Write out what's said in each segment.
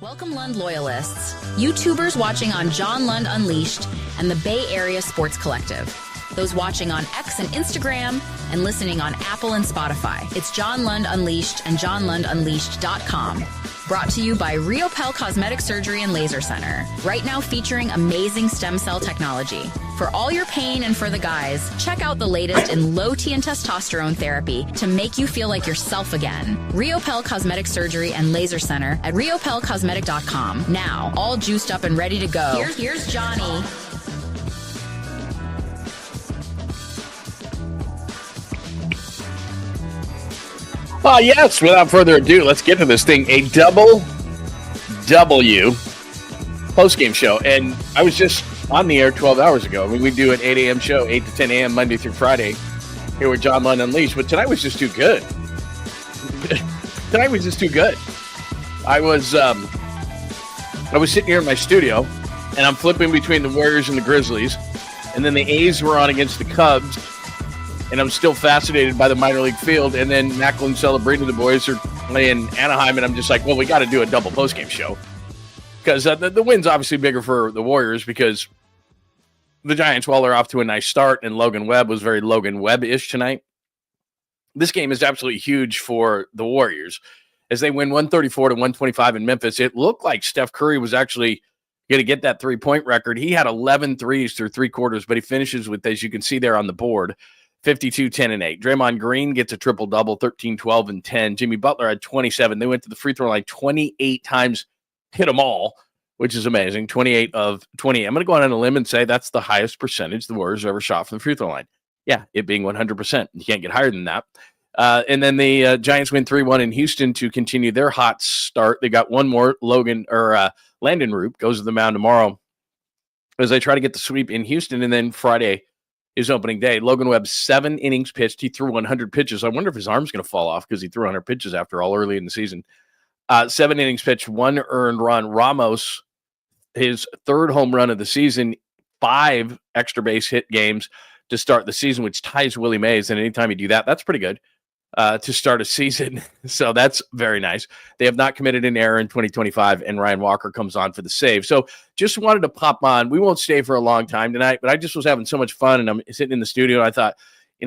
Welcome, Lund loyalists, YouTubers watching on John Lund Unleashed and the Bay Area Sports Collective, those watching on X and Instagram and listening on Apple and Spotify. It's John Lund Unleashed and JohnLundUnleashed.com. Brought to you by Riopel Cosmetic Surgery and Laser Center. Right now featuring amazing stem cell technology. For all your pain and for the guys, check out the latest in low T and testosterone therapy to make you feel like yourself again. Riopel Cosmetic Surgery and Laser Center at riopelcosmetic.com. Now, all juiced up and ready to go. Here's Johnny. Yes, without further ado, let's get to this thing. A double W post-game show. And I was just on the air 12 hours ago. I mean, we do an 8 a.m. show, 8 to 10 a.m. Monday through Friday here with John Lund Unleashed. But tonight was just too good. Tonight was just too good. I was sitting here in my studio, and I'm flipping between the Warriors and the Grizzlies. And then the A's were on against the Cubs. And I'm still fascinated by the minor league field. And then Macklin Celebrated, the boys are playing Anaheim. And I'm just like, well, we got to do a double postgame show. Because the win's obviously bigger for the Warriors because the Giants, while they're off to a nice start, and Logan Webb was very Logan Webb-ish tonight, this game is absolutely huge for the Warriors. As they win 134 to 125 in Memphis, it looked like Steph Curry was actually going to get that three-point record. He had 11 threes through three quarters, but he finishes with, as you can see there on the board, 52, 10, and 8. Draymond Green gets a triple-double, 13, 12, and 10. Jimmy Butler had 27. They went to the free throw line 28 times, hit them all, which is amazing, 28 of 28. I'm going to go out on a limb and say that's the highest percentage the Warriors ever shot from the free throw line. Yeah, it being 100%. You can't get higher than that. And then the Giants win 3-1 in Houston to continue their hot start. They got one more. Landon Roop goes to the mound tomorrow as they try to get the sweep in Houston, and then Friday is opening day. Logan Webb, 7 innings pitched. He threw 100 pitches. I wonder if his arm's going to fall off because he threw 100 pitches after all early in the season. 7 innings pitched, 1 earned run. Ramos, his 3rd home run of the season, 5 extra base hit games to start the season, which ties Willie Mays. And anytime you do that, that's pretty good to start a season. So that's very nice. They have not committed an error in 2025, and Ryan Walker comes on for the save. So just wanted to pop on. We won't stay for a long time tonight, but I just was having so much fun, and I'm sitting in the studio, and I thought,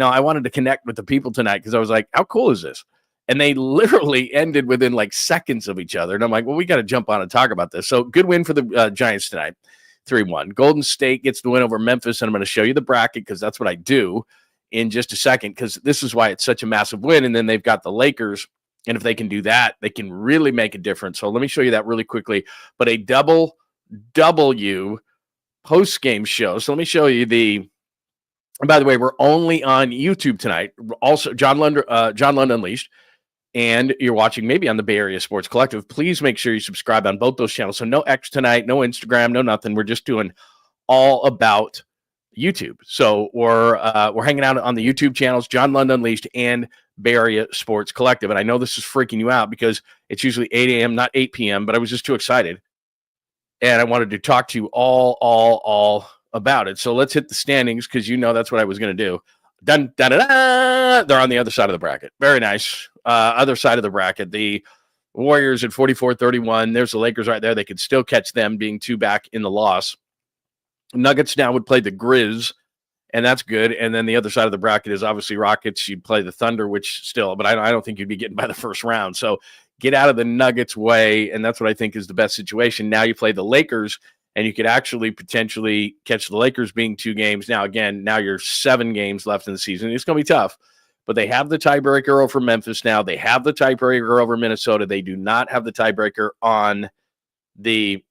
I wanted to connect with the people tonight because I was like, how cool is this? And they literally ended within like seconds of each other. And I'm like, well, we got to jump on and talk about this. So good win for the Giants tonight, 3-1. Golden State gets the win over Memphis, and I'm going to show you the bracket because that's what I do in just a second, because this is why it's such a massive win. And then they've got the Lakers, and if they can do that, they can really make a difference. So let me show you that really quickly. But a double W post-game show. So let me show you and by the way, we're only on YouTube tonight. Also, John Lund Unleashed. And you're watching maybe on the Bay Area Sports Collective. Please make sure you subscribe on both those channels. So no X tonight, no Instagram, no nothing. We're just doing all about YouTube. So we're hanging out on the YouTube channels, John Lund Unleashed and Bay Area Sports Collective. And I know this is freaking you out because it's usually 8 a.m., not 8 p.m., but I was just too excited. And I wanted to talk to you all about it. So let's hit the standings because that's what I was going to do. Dun, dun, dun, dun. They're on the other side of the bracket. Very nice. Other side of the bracket. The Warriors at 44-31. There's the Lakers right there. They could still catch them being 2 back in the loss. Nuggets now would play the Grizz, and that's good. And then the other side of the bracket is obviously Rockets. You'd play the Thunder, which still, but I don't think you'd be getting by the first round. So get out of the Nuggets' way, and that's what I think is the best situation. Now you play the Lakers, and you could actually potentially catch the Lakers being 2 games. Now you're 7 games left in the season. It's going to be tough, but they have the tiebreaker over Memphis now. They have the tiebreaker over Minnesota. They do not have the tiebreaker on the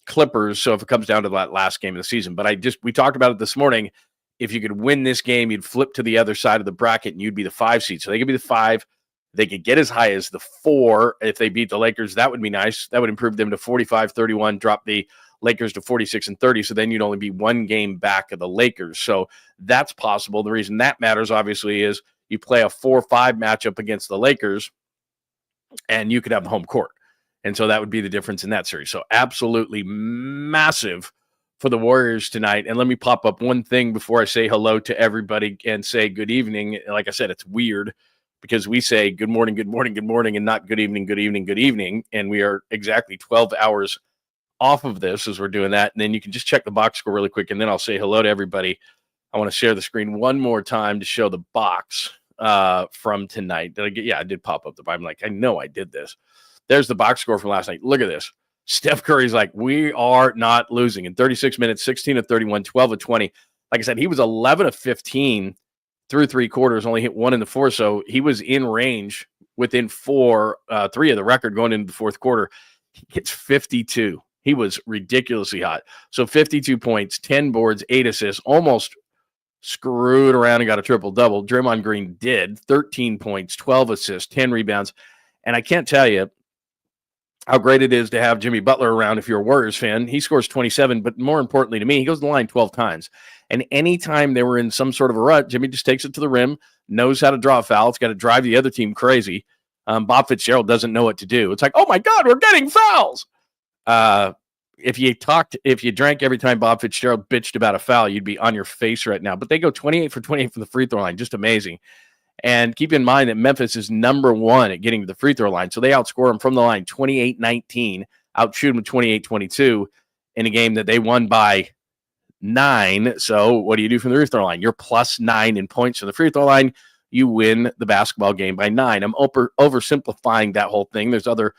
Clippers. So if it comes down to that last game of the season, but we talked about it this morning. If you could win this game, you'd flip to the other side of the bracket and you'd be the 5 seed. So they could be the 5. They could get as high as the 4 if they beat the Lakers. That would be nice. That would improve them to 45-31, drop the Lakers to 46-30. So then you'd only be 1 game back of the Lakers. So that's possible. The reason that matters, obviously, is you play a 4-5 matchup against the Lakers and you could have home court. And so that would be the difference in that series. So absolutely massive for the Warriors tonight. And let me pop up one thing before I say hello to everybody and say good evening. Like I said, it's weird because we say good morning, good morning, good morning, and not good evening, good evening, good evening. And we are exactly 12 hours off of this as we're doing that. And then you can just check the box score really quick, and then I'll say hello to everybody. I want to share the screen one more time to show the box from tonight. Did I get? Yeah, I did pop up the. I'm like, I know I did this. There's the box score from last night. Look at this. Steph Curry's like, we are not losing. In 36 minutes, 16 of 31, 12 of 20. Like I said, he was 11 of 15 through three quarters, only hit one in the fourth. So he was in range within three of the record going into the fourth quarter. He gets 52. He was ridiculously hot. So 52 points, 10 boards, 8 assists, almost screwed around and got a triple-double. Draymond Green did 13 points, 12 assists, 10 rebounds. And I can't tell you how great it is to have Jimmy Butler around if you're a Warriors fan. He scores 27, but more importantly to me, he goes to the line 12 times. And anytime they were in some sort of a rut, Jimmy just takes it to the rim, knows how to draw a foul. It's got to drive the other team crazy. Bob Fitzgerald doesn't know what to do. It's like, oh my God, we're getting fouls. If you drank every time Bob Fitzgerald bitched about a foul, you'd be on your face right now. But they go 28 for 28 from the free throw line. Just amazing. And keep in mind that Memphis is number one at getting to the free throw line. So they outscore them from the line 28-19, outshoot them 28-22 in a game that they won by 9. So what do you do from the free throw line? You're plus 9 in points from the free throw line. You win the basketball game by 9. I'm oversimplifying that whole thing. There's other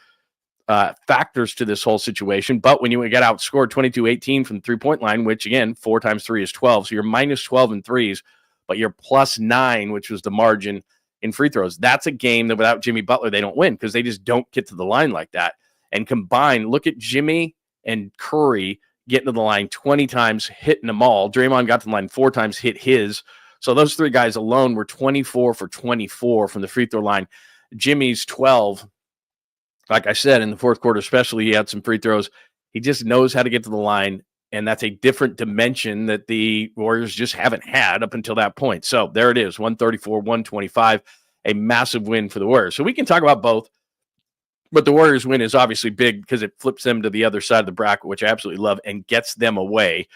factors to this whole situation. But when you get outscored 22-18 from the three-point line, which, again, 4 times 3 is 12. So you're minus 12 in threes, but you're plus 9, which was the margin in free throws. That's a game that without Jimmy Butler, they don't win because they just don't get to the line like that. And combined, look at Jimmy and Curry getting to the line 20 times, hitting them all. Draymond got to the line 4 times, hit his. So those 3 guys alone were 24 for 24 from the free throw line. Jimmy's 12. Like I said, in the fourth quarter especially, he had some free throws. He just knows how to get to the line. And that's a different dimension that the Warriors just haven't had up until that point. So there it is, 134-125, a massive win for the Warriors. So we can talk about both, but the Warriors win is obviously big because it flips them to the other side of the bracket, which I absolutely love, and gets them away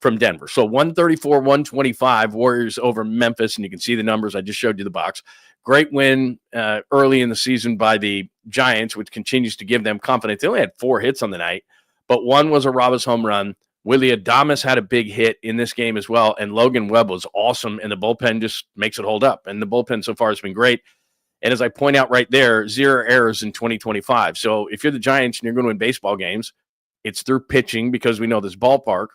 from Denver. So 134-125, Warriors over Memphis, and you can see the numbers. I just showed you the box. Great win early in the season by the Giants, which continues to give them confidence. They only had 4 hits on the night, but one was a RAMOS home run. Willie Adames had a big hit in this game as well, and Logan Webb was awesome, and the bullpen just makes it hold up. And the bullpen so far has been great. And as I point out right there, 0 errors in 2025. So if you're the Giants and you're going to win baseball games, it's through pitching because we know this ballpark.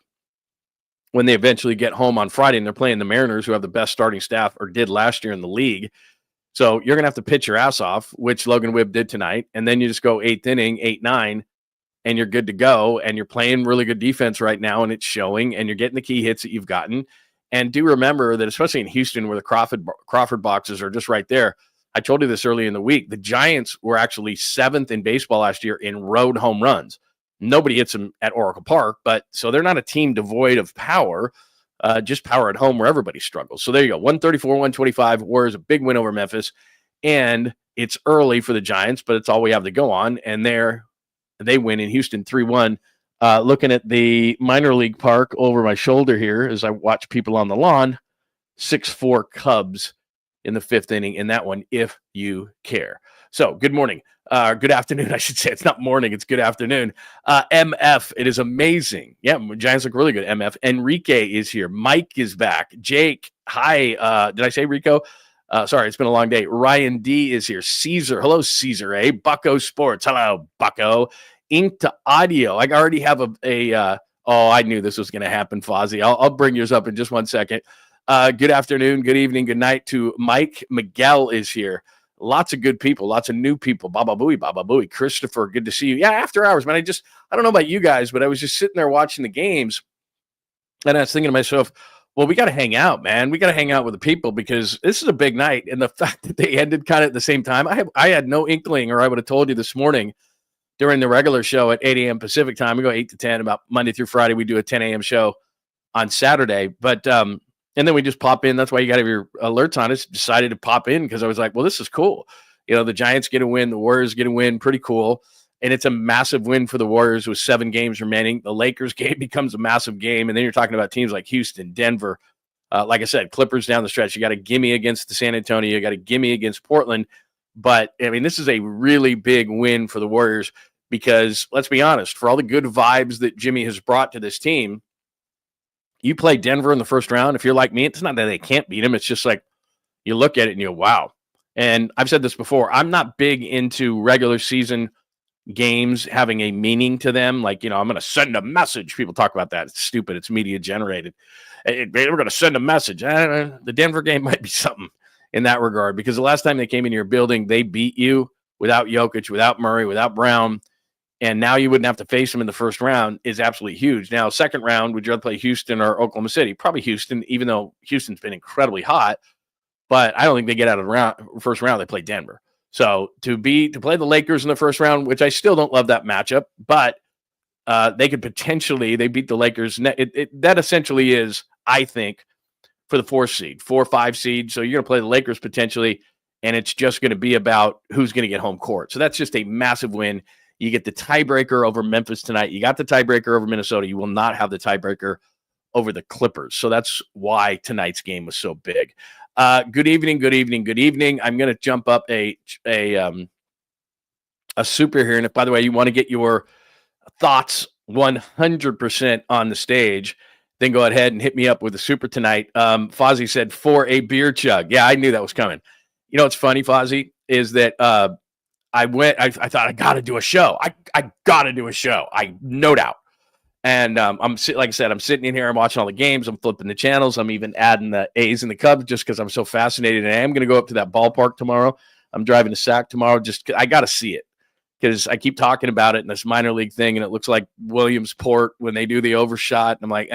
When they eventually get home on Friday and they're playing the Mariners, who have the best starting staff or did last year in the league. So you're going to have to pitch your ass off, which Logan Webb did tonight. And then you just go 8th inning, 8-9. And you're good to go, and you're playing really good defense right now, and it's showing, and you're getting the key hits that you've gotten. And do remember that, especially in Houston, where the Crawford boxes are just right there, I told you this early in the week, the Giants were actually 7th in baseball last year in road home runs. Nobody hits them at Oracle Park, but so they're not a team devoid of power, just power at home where everybody struggles. So there you go, 134-125, Warriors, a big win over Memphis, and it's early for the Giants, but it's all we have to go on, and they win in Houston 3-1. Looking at the minor league park over my shoulder here as I watch people on the lawn, 6-4 Cubs in the 5th inning in that one, if you care. So good morning. Good afternoon, I should say. It's not morning, it's good afternoon. MF, it is amazing. Yeah, Giants look really good, MF. Enrique is here. Mike is back. Jake, hi. Did I say Rico? Sorry, it's been a long day. Ryan D is here. Caesar. Hello, Caesar A. Bucko Sports. Hello, Bucko. Ink to Audio. I already have I knew this was going to happen, Fozzie. I'll bring yours up in just one second. Good afternoon, good evening, good night to Mike. Miguel is here. Lots of good people, lots of new people. Baba Booey. Christopher, good to see you. Yeah, after hours, man. I don't know about you guys, but I was just sitting there watching the games, and I was thinking to myself, well, we got to hang out, man. We got to hang out with the people because this is a big night. And the fact that they ended kind of at the same time, I had no inkling, or I would have told you this morning during the regular show at 8 a.m. Pacific time. We go 8 to 10, about Monday through Friday. We do a 10 a.m. show on Saturday. But, and then we just pop in. That's why you got to have your alerts on. I just decided to pop in because I was like, well, this is cool. You know, the Giants get a win. The Warriors get a win. Pretty cool. And it's a massive win for the Warriors with 7 games remaining. The Lakers game becomes a massive game. And then you're talking about teams like Houston, Denver, Like I said, Clippers down the stretch. You got a gimme against the San Antonio. You got a gimme against Portland. But, I mean, this is a really big win for the Warriors because, let's be honest, for all the good vibes that Jimmy has brought to this team, you play Denver in the first round. If you're like me, it's not that they can't beat them. It's just like you look at it and you go, wow. And I've said this before. I'm not big into regular season games having a meaning to them. Like, I'm going to send a message. People talk about that. It's stupid. It's media generated. We're going to send a message. The Denver game might be something in that regard, because the last time they came in your building, they beat you without Jokic, without Murray, without Brown, and now you wouldn't have to face them in the first round is absolutely huge. Now, second round, would you rather play Houston or Oklahoma City? Probably Houston, even though Houston's been incredibly hot, but I don't think they get out of the first round. They play Denver. So to play the Lakers in the first round, which I still don't love that matchup, but they could potentially, they beat the Lakers. That essentially is, I think, for the 4 or 5 seed. So you're going to play the Lakers potentially, and it's just going to be about who's going to get home court. So that's just a massive win. You get the tiebreaker over Memphis tonight. You got the tiebreaker over Minnesota. You will not have the tiebreaker over the Clippers. So that's why tonight's game was so big. Good evening. I'm going to jump up a super here. And if, by the way, you want to get your thoughts 100% on the stage, then go ahead and hit me up with a super tonight. Fozzie said, for a beer chug. Yeah, I knew that was coming. You know what's funny, Fozzie, is that I thought I got to do a show. I got to do a show. No doubt. And like I said, I'm sitting in here. I'm watching all the games. I'm flipping the channels. I'm even adding the A's and the Cubs just because I'm so fascinated. And I am going to go up to that ballpark tomorrow. I'm driving to SAC tomorrow. I got to see it because I keep talking about it in this minor league thing, and it looks like Williamsport when they do the overshot. And I'm like,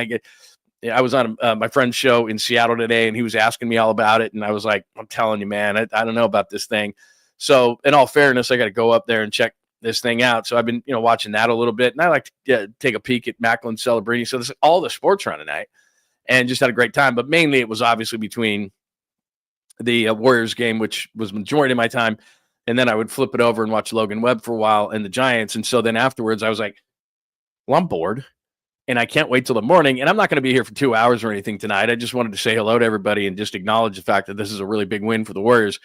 I was on my friend's show in Seattle today, and he was asking me all about it. And I was like, I'm telling you, man, I don't know about this thing. So in all fairness, I got to go up there and check this thing out. So I've been, watching that a little bit, and I like to take a peek at Macklin Celebrini. So this all the sports around tonight, and just had a great time. But mainly it was obviously between the Warriors game, which was majority of my time, and then I would flip it over and watch Logan Webb for a while and the Giants. And so then afterwards, I was like, well, I'm bored, and I can't wait till the morning. And I'm not going to be here for 2 hours or anything tonight. I just wanted to say hello to everybody and just acknowledge the fact that this is a really big win for the Warriors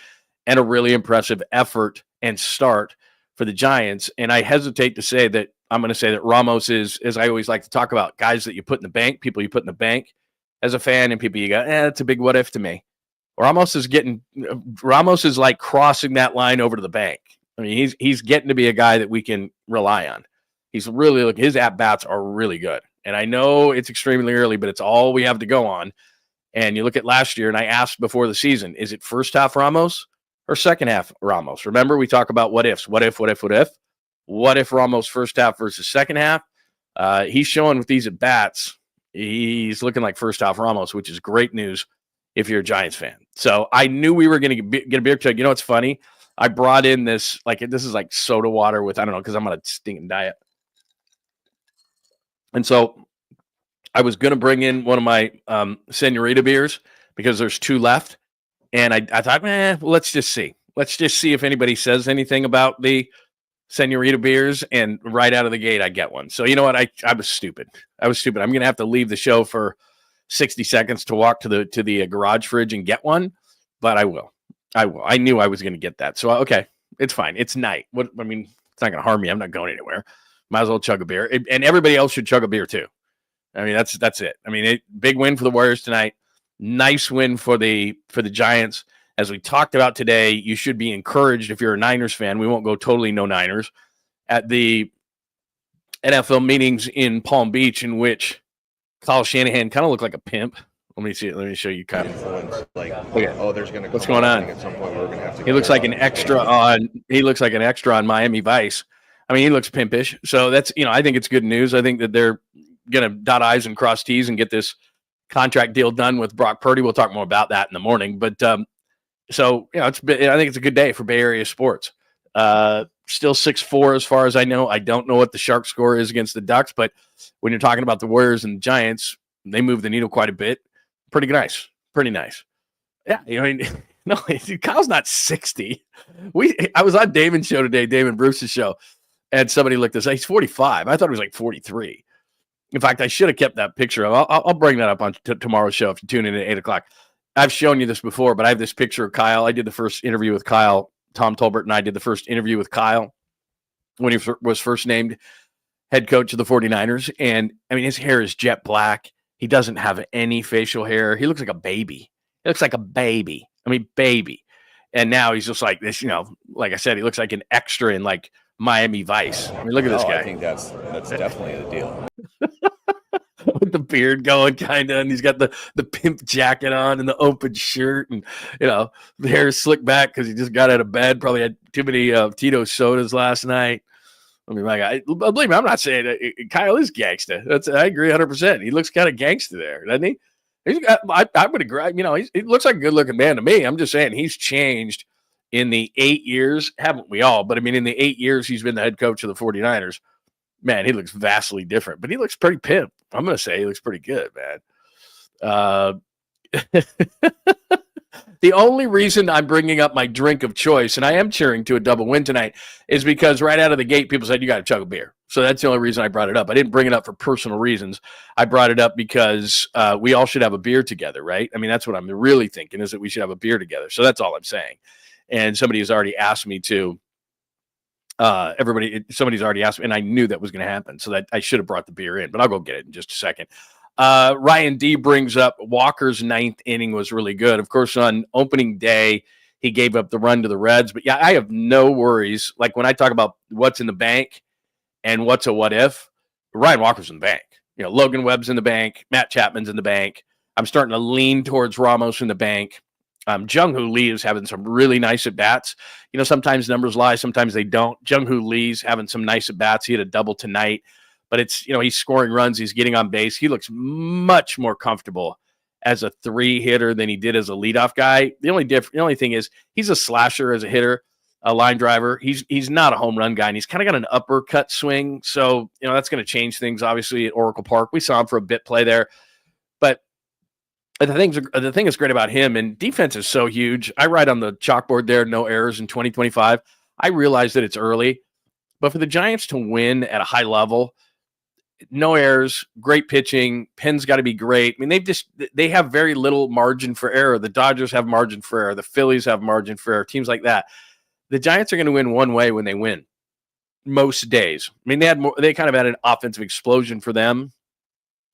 and a really impressive effort and start for the Giants. And I hesitate to say that I'm going to say that Ramos is, as I always like to talk about, guys that you put in the bank, people you put in the bank as a fan, and people you go, it's a big what if to me. Ramos is like crossing that line over to the bank. I mean, he's getting to be a guy that we can rely on. He's really, his at-bats are really good. And I know it's extremely early, but it's all we have to go on. And you look at last year, and I asked before the season, is it first half Ramos or second half Ramos? Remember, we talk about what ifs. What if Ramos first half versus second half? He's showing with these at-bats, he's looking like first half Ramos, which is great news if you're a Giants fan. So I knew we were going to get a beer chug. You know what's funny? I brought in this is like soda water with, I don't know, because I'm on a stinking diet. And so I was going to bring in one of my Senorita beers because there's 2 left. And I thought, well, let's just see. Let's just see if anybody says anything about the Senorita beers. And right out of the gate, I get one. So you know what? I was stupid. I'm going to have to leave the show for 60 seconds to walk to the garage fridge and get one. But I will. I knew I was going to get that. So, okay, it's fine. It's night. It's not going to harm me. I'm not going anywhere. Might as well chug a beer. And everybody else should chug a beer too. I mean, that's it. I mean, big win for the Warriors tonight. Nice win for the Giants. As we talked about today, you should be encouraged if you're a Niners fan. We won't go totally no Niners at the NFL meetings in Palm Beach, in which Kyle Shanahan kind of looked like a pimp. Let me see it. Let me show you kind of there's going to what's going on. At some point we're going to have to. He looks like an extra on Miami Vice. I mean, he looks pimpish. So that's, I think it's good news. I think that they're going to dot I's and cross T's and get this contract deal done with Brock Purdy. We'll talk more about that in the morning. But so, I think it's a good day for Bay Area sports. Still 6-4 as far as I know. I don't know what the Shark score is against the Ducks, but when you're talking about the Warriors and the Giants, they move the needle quite a bit. Pretty nice. Yeah, no, Kyle's not 60. I was on Damon's show today, Damon Bruce's show, and somebody looked at us. He's 45. I thought he was like 43. In fact, I should have kept that picture. I'll bring that up on tomorrow's show if you tune in at 8 o'clock. I've shown you this before, but I have this picture of Kyle. I did the first interview with Kyle. Tom Tolbert and I did the first interview with Kyle when he was first named head coach of the 49ers. And, I mean, his hair is jet black. He doesn't have any facial hair. He looks like a baby. He looks like a baby. I mean, baby. And now he's just like this, like I said, he looks like an extra in like Miami Vice. I mean, look at this guy. I think that's definitely the deal. With the beard going kind of, and he's got the pimp jacket on and the open shirt, and the hair is slicked back because he just got out of bed. Probably had too many Tito sodas last night. I mean, my guy, believe me, I'm not saying that Kyle is gangsta. I agree 100%. He looks kind of gangsta there, doesn't he? I would agree. He looks like a good-looking man to me. I'm just saying he's changed in the 8 years, haven't we all? But, I mean, in the 8 years he's been the head coach of the 49ers, man, he looks vastly different. But he looks pretty pimp. I'm going to say he looks pretty good, man. The only reason I'm bringing up my drink of choice, and I am cheering to a double win tonight, is because right out of the gate, people said, you got to chug a beer. So that's the only reason I brought it up. I didn't bring it up for personal reasons. I brought it up because we all should have a beer together, right? I mean, that's what I'm really thinking, is that we should have a beer together. So that's all I'm saying. And somebody has already asked me to. Somebody's already asked me, and I knew that was going to happen. So that I should have brought the beer in, but I'll go get it in just a second. Ryan D brings up Walker's ninth inning was really good. Of course, on opening day, he gave up the run to the Reds. But yeah, I have no worries. Like when I talk about what's in the bank and what's a what if, Ryan Walker's in the bank. Logan Webb's in the bank. Matt Chapman's in the bank. I'm starting to lean towards Ramos in the bank. Jung-Hoo Lee is having some really nice at-bats. Sometimes numbers lie, sometimes they don't. Jung-Hoo Lee's having some nice at-bats. He had a double tonight. But it's, he's scoring runs. He's getting on base. He looks much more comfortable as a 3 hitter than he did as a leadoff guy. The only thing is he's a slasher as a hitter, a line driver. He's not a home run guy, and he's kind of got an uppercut swing. So, that's going to change things, obviously, at Oracle Park. We saw him for a bit play there. But the thing that's great about him, and defense is so huge. I write on the chalkboard there, no errors in 2025. I realize that it's early. But for the Giants to win at a high level, no errors, great pitching, Penn's got to be great. I mean, they have very little margin for error. The Dodgers have margin for error. The Phillies have margin for error. Teams like that. The Giants are going to win one way when they win. Most days. I mean, they kind of had an offensive explosion for them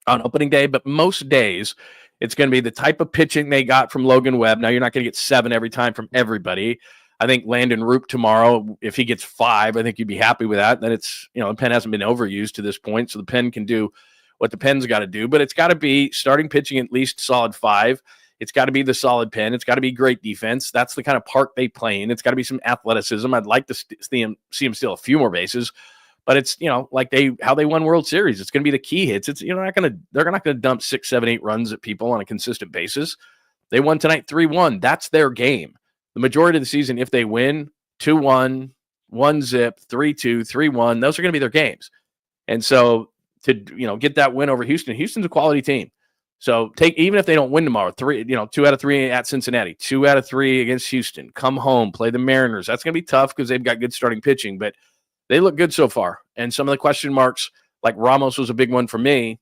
on opening day, but most days it's going to be the type of pitching they got from Logan Webb. Now, you're not going to get 7 every time from everybody. I think Landon Roop tomorrow, if he gets 5, I think you'd be happy with that. Then it's, the pen hasn't been overused to this point, so the pen can do what the pen's got to do. But it's got to be starting pitching at least solid 5. It's got to be the solid pen. It's got to be great defense. That's the kind of park they play in. It's got to be some athleticism. I'd like to see him steal a few more bases. But it's, like how they won World Series. It's going to be the key hits. It's they're not going to dump 6, 7, 8 runs at people on a consistent basis. They won tonight 3-1. That's their game. The majority of the season, if they win 2-1, 1-zip, 3-2, 3-1, those are going to be their games. And so to get that win over Houston, Houston's a quality team. So even if they don't win tomorrow, 2 out of 3 at Cincinnati, 2 out of 3 against Houston, come home, play the Mariners. That's going to be tough because they've got good starting pitching, but they look good so far. And some of the question marks, like Ramos was a big one for me.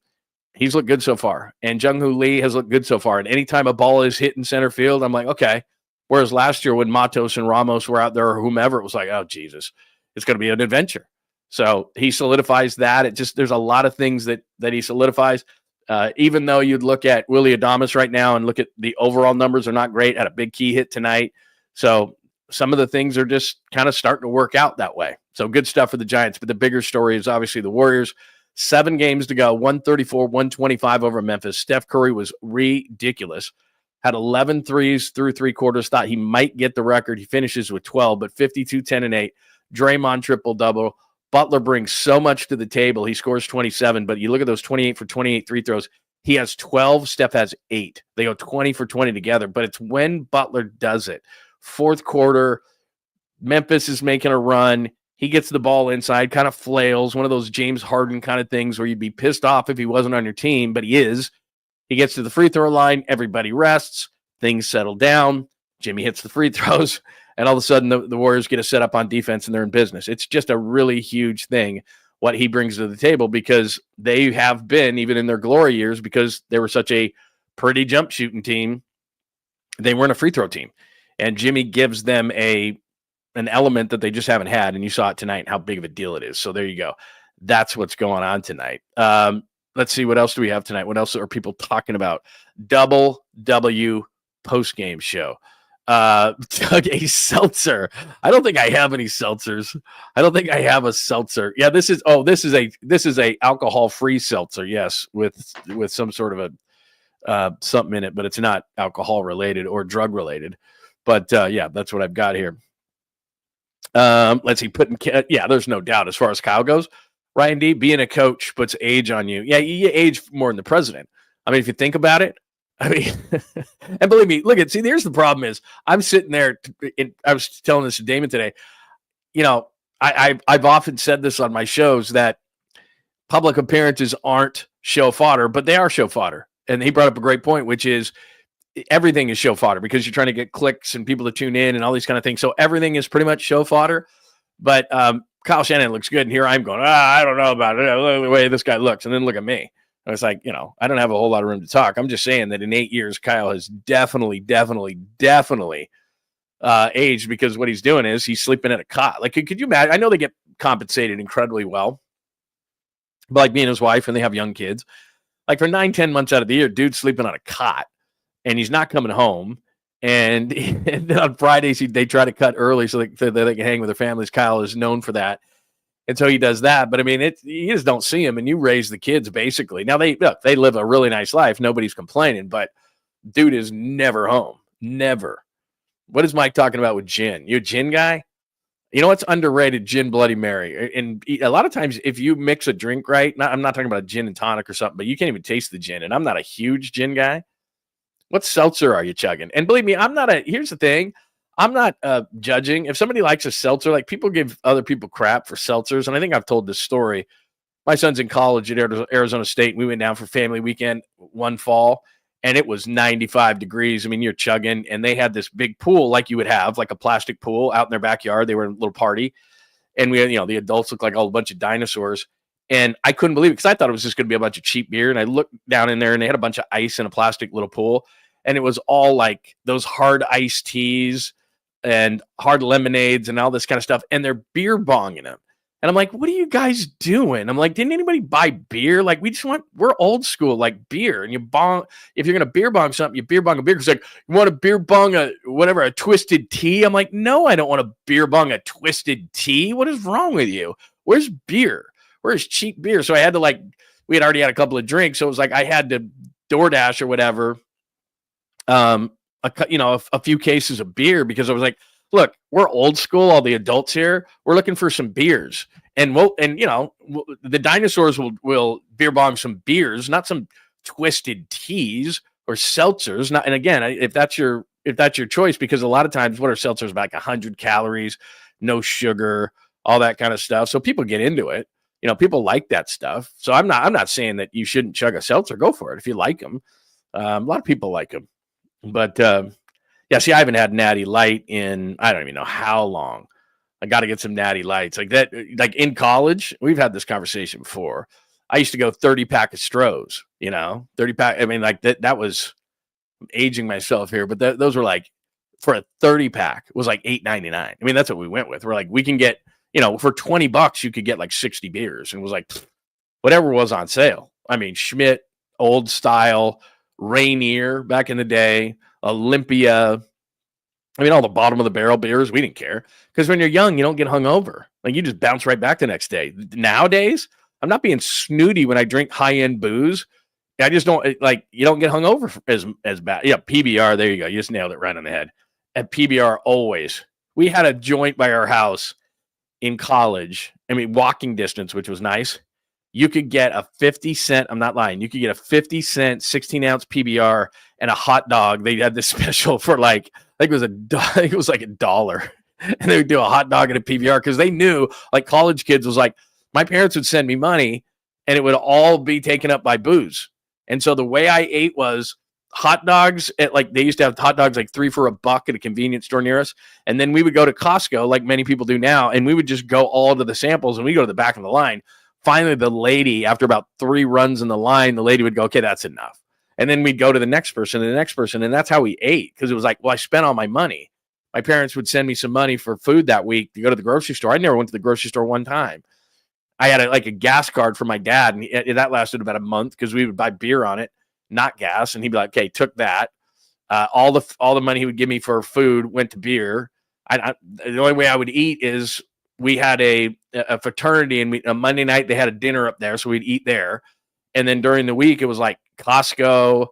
He's looked good so far. And Jung-Hoo Lee has looked good so far. And anytime a ball is hit in center field, I'm like, okay. Whereas last year when Matos and Ramos were out there or whomever, it was like, oh, Jesus, it's going to be an adventure. So he solidifies that. There's a lot of things that he solidifies. Even though you'd look at Willie Adames right now and look at the overall numbers are not great, had a big key hit tonight. So some of the things are just kind of starting to work out that way. So good stuff for the Giants. But the bigger story is obviously the Warriors. 7 games to go, 134, 125 over Memphis. Steph Curry was ridiculous. Had 11 threes through 3 quarters. Thought he might get the record. He finishes with 12, but 52, 10, and 8. Draymond triple-double. Butler brings so much to the table. He scores 27, but you look at those 28 for 28 free throws. He has 12. Steph has 8. They go 20 for 20 together, but it's when Butler does it. Fourth quarter, Memphis is making a run. He gets the ball inside, kind of flails, one of those James Harden kind of things where you'd be pissed off if he wasn't on your team, but he is. He gets to the free throw line. Everybody rests. Things settle down. Jimmy hits the free throws. And all of a sudden, the Warriors get a set up on defense, and they're in business. It's just a really huge thing what he brings to the table, because they have been, even in their glory years, because they were such a pretty jump shooting team, they weren't a free throw team. And Jimmy gives them an element that they just haven't had. And you saw it tonight, how big of a deal it is. So there you go. That's what's going on tonight. Let's see, what else do we have tonight? What else are people talking about? Double W post-game show. Doug, a seltzer. I don't think I have any seltzers. I don't think I have a seltzer. Yeah, this is a alcohol-free seltzer. Yes, with some sort of a something in it, but it's not alcohol related or drug related. But yeah, that's what I've got here. Let's see, there's no doubt as far as Kyle goes. Ryan D, being a coach puts age on you. Yeah, you age more than the president. I mean, if you think about it, I mean, and believe me, here's the problem is I'm sitting there. I was telling this to Damon today. You know, I've often said this on my shows that public appearances aren't show fodder, but they are show fodder. And he brought up a great point, which is everything is show fodder because you're trying to get clicks and people to tune in and all these kind of things. So everything is pretty much show fodder. But Kyle Shanahan looks good, and here I'm going, I don't know about it. Look at the way this guy looks, and then look at me. And it's like, I don't have a whole lot of room to talk. I'm just saying that in 8 years, Kyle has definitely aged, because what he's doing is he's sleeping in a cot. Like, could you imagine? I know they get compensated incredibly well, but like me and his wife, and they have young kids. Like for 9-10 months out of the year, dude's sleeping on a cot, and he's not coming home. And then on Fridays, they try to cut early so they can hang with their families. Kyle is known for that. And so he does that. But I mean, you just don't see him, and you raise the kids basically. Now they live a really nice life. Nobody's complaining, but dude is never home. Never. What is Mike talking about with gin? You a gin guy? You know what's underrated? Gin Bloody Mary. And a lot of times if you mix a drink right, I'm not talking about a gin and tonic or something, but you can't even taste the gin. And I'm not a huge gin guy. What seltzer are you chugging? And believe me, here's the thing. I'm not judging. If somebody likes a seltzer, like people give other people crap for seltzers. And I think I've told this story. My son's in college at Arizona State. We went down for family weekend one fall, and it was 95 degrees. I mean, you're chugging, and they had this big pool like you would have, like a plastic pool out in their backyard. They were in a little party, and we had, the adults looked like a bunch of dinosaurs. And I couldn't believe it because I thought it was just going to be a bunch of cheap beer. And I looked down in there, and they had a bunch of ice in a plastic little pool. And it was all like those hard iced teas and hard lemonades and all this kind of stuff. And they're beer bonging them. And I'm like, what are you guys doing? I'm like, didn't anybody buy beer? Like, we're old school, like beer. And you bong, if you're going to beer bong something, you beer bong a beer. It's like, you want to beer bong a twisted tea? I'm like, no, I don't want to beer bong a twisted tea. What is wrong with you? Where's beer? Where's cheap beer? So I had to we had already had a couple of drinks. So it was like, I had to DoorDash or whatever, a few cases of beer, because I was like, look, we're old school. All the adults here, we're looking for some beers, and the dinosaurs will beer bong some beers, not some twisted teas or seltzers. And again, if that's your choice, because a lot of times what are seltzers about? Like 100 calories, no sugar, all that kind of stuff. So people get into it. People like that stuff. So I'm not saying that you shouldn't chug a seltzer. Go for it if you like them. A lot of people like them, but yeah, see, I haven't had Natty Light in, I don't even know how long. I got to get some Natty Lights like that. Like in college, we've had this conversation before. I used to go 30-pack of Strohs, 30-pack. I mean, like that was aging myself here, but those were like, for a 30-pack, it was like $8.99. I mean, that's what we went with. We're like, we can get, for $20, you could get like 60 beers. And it was like, whatever was on sale. I mean, Schmidt, Old Style, Rainier back in the day, Olympia. I mean, all the bottom of the barrel beers, we didn't care. Because when you're young, you don't get hungover. Like, you just bounce right back the next day. Nowadays, I'm not being snooty when I drink high-end booze. I just don't, you don't get hungover as bad. Yeah, PBR, there you go. You just nailed it right on the head. At PBR, always. We had a joint by our house in college. I mean, walking distance, which was nice. You could get a 50-cent, I'm not lying, you could get a 50-cent 16-ounce PBR and a hot dog. They had this special for I think it was like $1. And they would do a hot dog and a PBR because they knew, like, college kids was like, my parents would send me money and it would all be taken up by booze. And so the way I ate was hot dogs at, they used to have hot dogs like 3 for $1 at a convenience store near us. And then we would go to Costco, like many people do now, and we would just go all to the samples, and we go to the back of the line finally the lady, after about 3 runs in the line, the lady would go, okay, that's enough. And then we'd go to the next person and the next person. And that's how we ate, because it was like, well, I spent all my money. My parents would send me some money for food that week to go to the grocery store. I never went to the grocery store one time. I had a gas card for my dad, and that lasted about a month because we would buy beer on it, not gas. And he'd be like, okay, took that. All the money he would give me for food went to beer. The only way I would eat is we had a fraternity, and a Monday night they had a dinner up there, so we'd eat there. And then during the week, it was like Costco,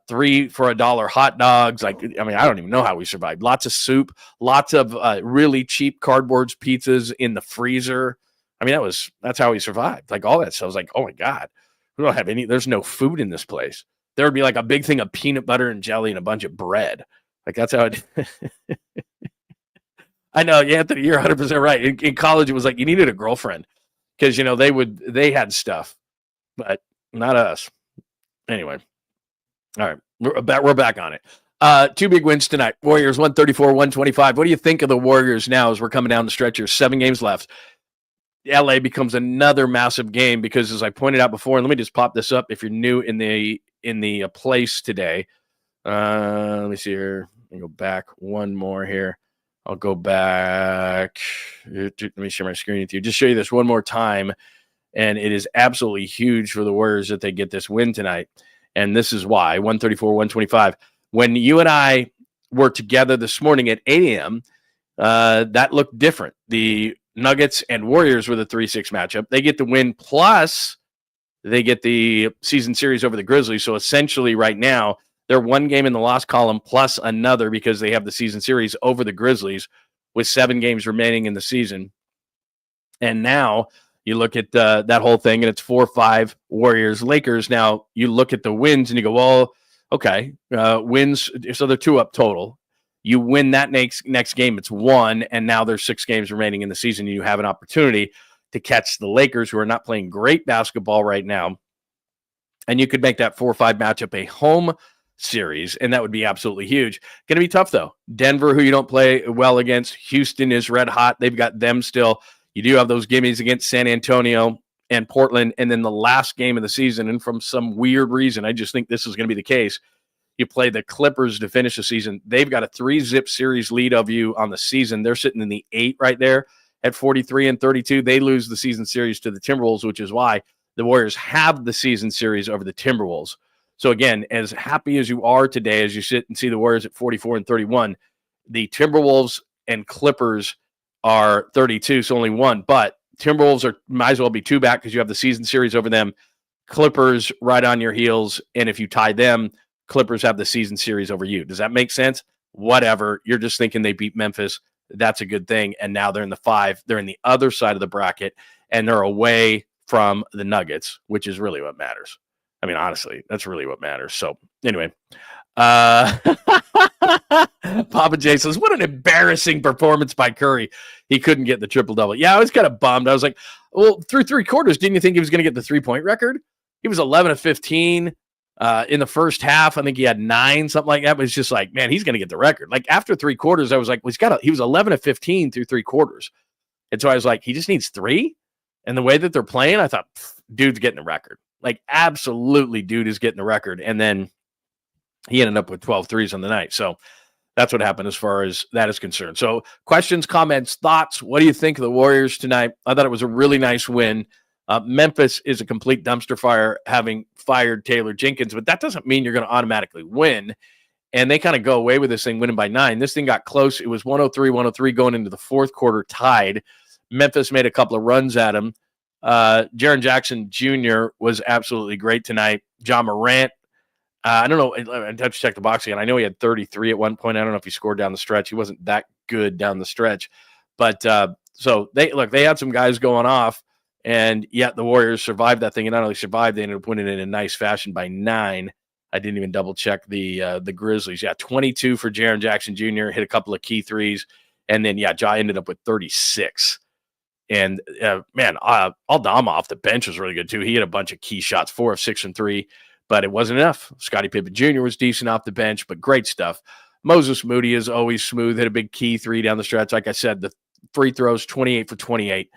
3 for $1 hot dogs. Like, I mean, I don't even know how we survived. Lots of soup, lots of really cheap cardboard pizzas in the freezer. I mean, that's how we survived. Like, all that stuff. I was like, oh my God, we don't have there's no food in this place. There would be like a big thing of peanut butter and jelly and a bunch of bread. Like, that's how it. I know, yeah, Anthony, you're 100% right. In college, it was like you needed a girlfriend because, they had stuff, but not us. Anyway. All right. We're back on it. 2 big wins tonight. Warriors 134-125. What do you think of the Warriors now as we're coming down the stretch here? 7 games left. LA becomes another massive game because, as I pointed out before, and let me just pop this up if you're new in the place today. Let me see here. Let me go back one more here. I'll go back. Let me share my screen with you. Just show you this one more time. And it is absolutely huge for the Warriors that they get this win tonight. And this is why. 134-125. When you and I were together this morning at 8 a.m., that looked different. The Nuggets and Warriors were the 3-6 matchup. They get the win, plus they get the season series over the Grizzlies. So essentially right now, they're 1 game in the loss column plus another because they have the season series over the Grizzlies with 7 games remaining in the season. And now you look at that whole thing, and it's 4-5 Warriors, Lakers. Now you look at the wins, and you go, well, okay, wins. So they're 2 up total. You win that next game, it's 1, and now there's 6 games remaining in the season. You have an opportunity to catch the Lakers, who are not playing great basketball right now, and you could make that 4-5 matchup a home series, and that would be absolutely huge. Going to be tough, though. Denver, who you don't play well against. Houston is red hot. They've got them still. You do have those gimmies against San Antonio and Portland, and then the last game of the season, and from some weird reason, I just think this is going to be the case, you play the Clippers to finish the season. They've got a 3-zip series lead of you on the season. They're sitting in the 8 right there at 43-32. They lose the season series to the Timberwolves, which is why the Warriors have the season series over the Timberwolves. So again, as happy as you are today, as you sit and see the Warriors at 44-31, the Timberwolves and Clippers are 32, so only 1. But Timberwolves might as well be 2 back because you have the season series over them. Clippers right on your heels, and if you tie them, Clippers have the season series over you. Does that make sense? Whatever. You're just thinking they beat Memphis. That's a good thing. And now they're in the 5. They're in the other side of the bracket, and they're away from the Nuggets, which is really what matters. I mean, honestly, that's really what matters. So anyway, Papa J says, what an embarrassing performance by Curry. He couldn't get the triple-double. Yeah, I was kind of bummed. I was like, well, through 3 quarters, didn't you think he was going to get the 3-point record? He was 11 of 15 in the first half. I think he had 9, something like that. But it's just like, man, he's going to get the record. Like after 3 quarters, I was like, well, he was 11 of 15 through 3 quarters. And so I was like, he just needs 3. And the way that they're playing, I thought, dude's getting the record. Like, absolutely, dude is getting the record. And then he ended up with 12 threes on the night. So that's what happened as far as that is concerned. So questions, comments, thoughts. What do you think of the Warriors tonight? I thought it was a really nice win. Memphis is a complete dumpster fire, having fired Taylor Jenkins, but that doesn't mean you're going to automatically win. And they kind of go away with this thing, winning by 9. This thing got close. It was 103-103 going into the 4th quarter, tied. Memphis made a couple of runs at him. Jaren Jackson Jr. was absolutely great tonight. John Morant, I don't know. I have to check the box again. I know he had 33 at one point. I don't know if he scored down the stretch. He wasn't that good down the stretch. But so they had some guys going off, and yet the Warriors survived that thing. And not only survived, they ended up winning it in a nice fashion by 9. I didn't even double check the Grizzlies. Yeah, 22 for Jaren Jackson Jr., hit a couple of key threes. And then, ja ended up with 36. And, Aldama off the bench was really good, too. He had a bunch of key shots, 4 of 6 and 3, but it wasn't enough. Scottie Pippen Jr. was decent off the bench, but great stuff. Moses Moody is always smooth, hit a big key 3 down the stretch. Like I said, the free throws, 28 for 28.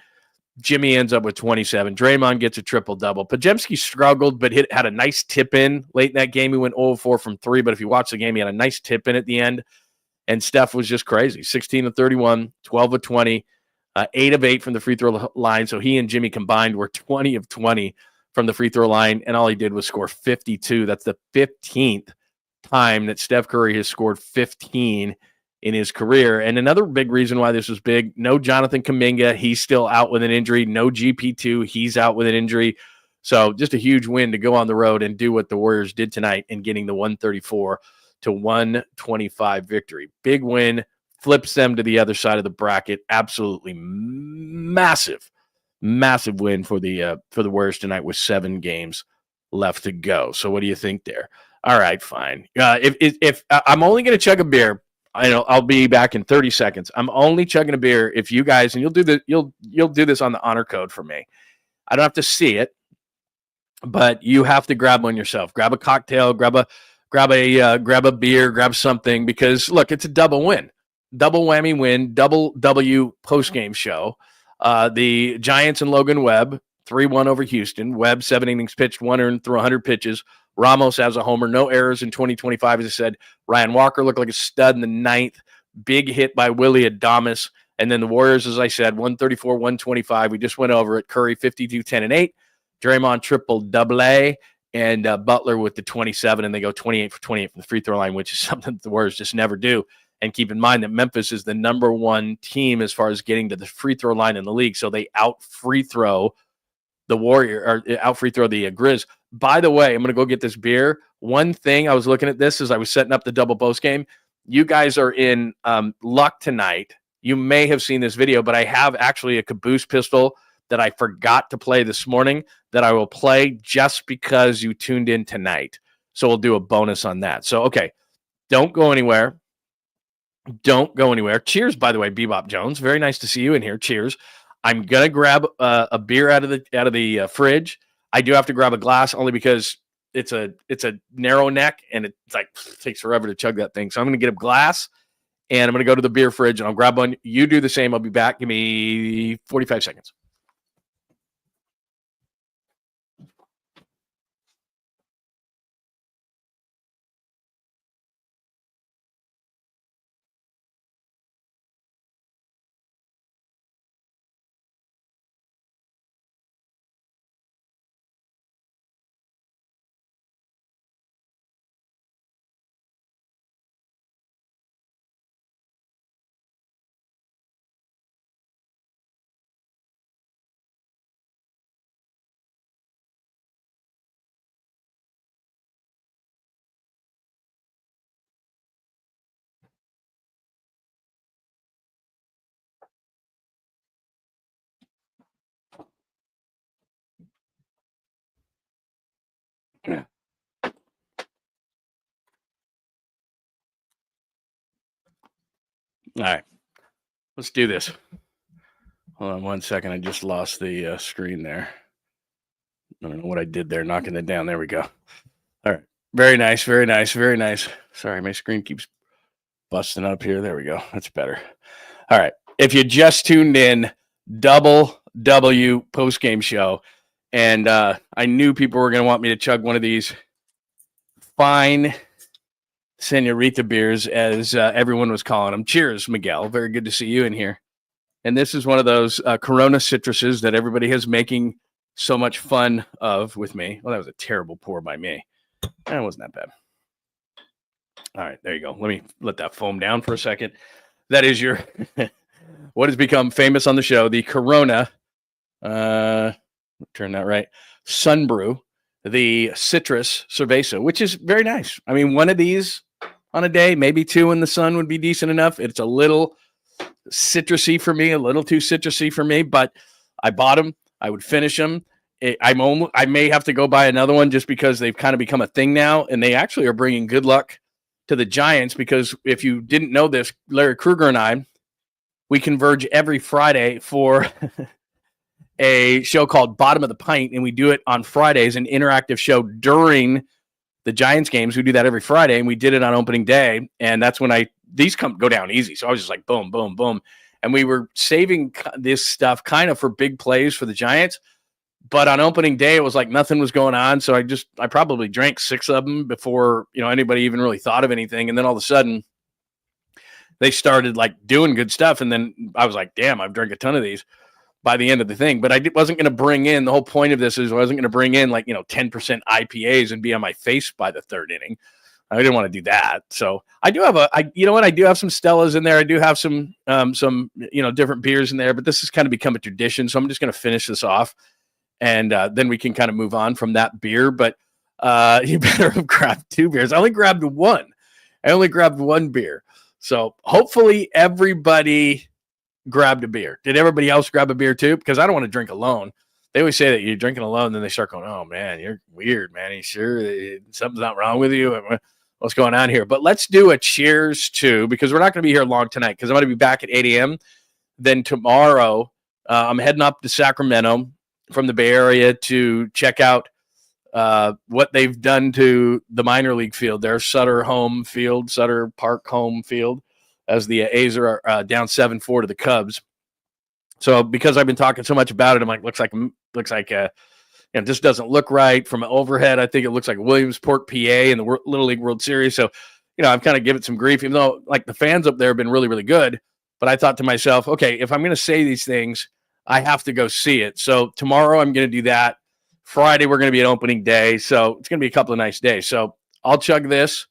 Jimmy ends up with 27. Draymond gets a triple-double. Podziemski struggled, but had a nice tip-in late in that game. He went 0-4 from 3, but if you watch the game, he had a nice tip-in at the end. And Steph was just crazy. 16 of 31, 12 of 20, 8 of 8 from the free throw line. So he and Jimmy combined were 20 of 20 from the free throw line, and all he did was score 52. That's the 15th time that Steph Curry has scored 15 in his career. And another big reason why this was big, no Jonathan Kuminga. He's still out with an injury. No GP2. He's out with an injury. So just a huge win to go on the road and do what the Warriors did tonight in getting the 134-125 victory. Big win, flips them to the other side of the bracket. Absolutely massive win for the Warriors tonight with 7 games left to go. So what do you think there? All right, fine. If I'm only going to chug a beer, I'll be back in 30 seconds. I'm only chugging a beer if you guys, and you'll do this on the honor code for me. I don't have to see it, but you have to grab one yourself. Grab a cocktail, grab a beer, grab something, because look, it's a double win. Double whammy win, double W post-game show. The Giants and Logan Webb, 3-1 over Houston. Webb, 7 innings pitched, 1 earned through 100 pitches. Ramos has a homer, no errors in 2025, as I said. Ryan Walker looked like a stud in the 9th. Big hit by Willie Adames. And then the Warriors, as I said, 134-125. We just went over it. Curry, 52, 10, and 8. Draymond, triple-double. And Butler with the 27, and they go 28 for 28 from the free throw line, which is something that the Warriors just never do. And keep in mind that Memphis is the number 1 team as far as getting to the free throw line in the league. So they out-free throw the Grizz. By the way, I'm going to go get this beer. One thing, I was looking at this as I was setting up the double post game. You guys are in luck tonight. You may have seen this video, but I have actually a Caboose pistol that I forgot to play this morning that I will play just because you tuned in tonight. So we'll do a bonus on that. So, okay, don't go anywhere. Don't go anywhere. Cheers, by the way, Bebop Jones. Very nice to see you in here. Cheers. I'm going to grab a beer out of the fridge. I do have to grab a glass only because it's a narrow neck and it takes forever to chug that thing. So I'm going to get a glass and I'm going to go to the beer fridge and I'll grab one. You do the same. I'll be back. Give me 45 seconds. Yeah. All right, let's do this. Hold on 1 second. I just lost the screen there. I don't know what I did there, knocking it down. There we go. All right. Very nice, very nice, very nice. Sorry, my screen keeps busting up here. There we go. That's better. All right. If you just tuned in, double W post-game show, and I knew people were going to want me to chug one of these fine senorita beers, as everyone was calling them. Cheers, Miguel. Very good to see you in here. And this is one of those Corona citruses that everybody is making so much fun of with me. Well, that was a terrible pour by me. That wasn't that bad. All right, there you go. Let me let that foam down for a second. That is your what has become famous on the show, the Corona, turn that right, Sunbrew, the citrus cerveza, which is very nice. I mean, one of these on a day, maybe 2 in the sun would be decent enough. It's a little citrusy for me, a little too citrusy for me, but I bought them. I would finish them. I may have to go buy another one just because they've kind of become a thing now, and they actually are bringing good luck to the Giants, because if you didn't know this, Larry Kruger and I, we converge every Friday for a show called Bottom of the Pint, and we do it on Fridays, an interactive show during the Giants games. We do that every Friday, and we did it on opening day, and that's when these go down easy. So I was just like, boom, boom, boom. and we were saving this stuff kind of for big plays for the Giants. But on opening day, it was like nothing was going on. So I probably drank 6 of them before, anybody even really thought of anything. And then all of a sudden they started like doing good stuff. And then I was like, damn, I've drank a ton of these by the end of the thing. But I wasn't going to bring in, the whole point of this is I wasn't going to bring in 10% IPAs and be on my face by the third inning. I didn't want to do that. So I do have I do have some Stellas in there. I do have some different beers in there, but this has kind of become a tradition. So I'm just going to finish this off. And then we can kind of move on from that beer. But you better have grabbed 2 beers. I only grabbed one. Beer. So hopefully everybody grabbed a beer. Did everybody else grab a beer too? Because I don't want to drink alone. They always say that you're drinking alone, then they start going, oh, man, you're weird, man. Are you sure something's not wrong with you? What's going on here? But let's do a cheers to, because we're not going to be here long tonight because I'm going to be back at 8 a.m. Then tomorrow I'm heading up to Sacramento from the Bay Area to check out what they've done to the minor league field, their Sutter Park home field, as the A's are down 7-4 to the Cubs. So because I've been talking so much about it, I'm like, looks like this doesn't look right from an overhead. I think it looks like Williamsport, PA in the Little League World Series. So, I've kind of given it some grief, even though like the fans up there have been really, really good. But I thought to myself, okay, if I'm going to say these things, I have to go see it. So tomorrow I'm going to do that. Friday, we're going to be at opening day. So it's going to be a couple of nice days. So I'll chug this.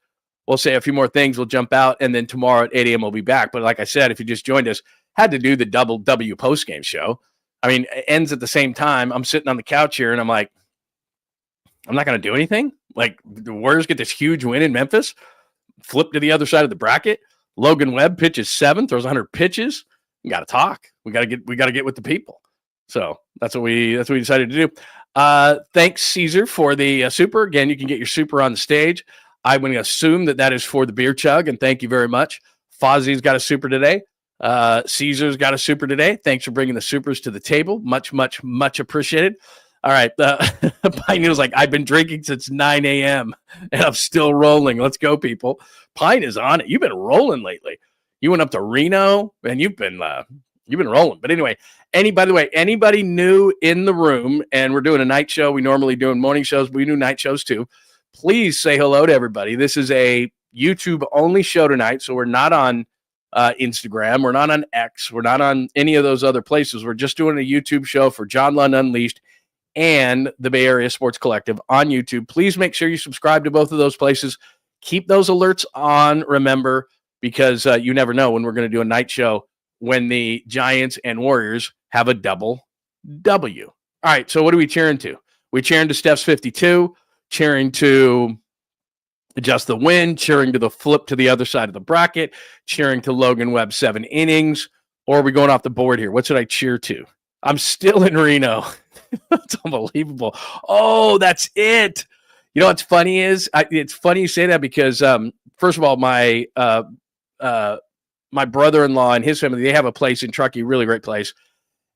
We'll say a few more things. We'll jump out. And then tomorrow at 8 a.m. we'll be back. But like I said, if you just joined us, had to do the double W postgame show. I mean, it ends at the same time. I'm sitting on the couch here and I'm like, I'm not going to do anything. Like the Warriors get this huge win in Memphis, flip to the other side of the bracket. Logan Webb pitches 7, throws 100 pitches. We got to talk. We got to get with the people. So that's what we decided to do. Thanks, Caesar, for the super. Again, you can get your super on the stage. I'm going to assume that is for the beer chug, and thank you very much. Fozzie's got a super today. Caesar's got a super today. Thanks for bringing the supers to the table. Much, much, much appreciated. All right. Pine Needle's like, I've been drinking since 9 a.m. and I'm still rolling. Let's go, people. Pine is on it. You've been rolling lately. You went up to Reno and you've been rolling. But anyway, by the way, anybody new in the room, and we're doing a night show. We normally do morning shows, but we do night shows too. Please say hello to everybody. This is a YouTube only show tonight. So we're not on Instagram. We're not on X. We're not on any of those other places. We're just doing a YouTube show for John Lund Unleashed and the Bay Area Sports Collective on YouTube. Please make sure you subscribe to both of those places. Keep those alerts on, remember, because you never know when we're going to do a night show when the Giants and Warriors have a double W. All right, so what are we cheering to? We cheering to Steph's 52, cheering to just the win, cheering to the flip to the other side of the bracket, cheering to Logan Webb 7 innings, or are we going off the board here? What should I cheer to? I'm still in Reno. That's unbelievable. Oh, that's it. You know what's funny is, it's funny you say that because, first of all, my brother-in-law and his family, they have a place in Truckee, really great place.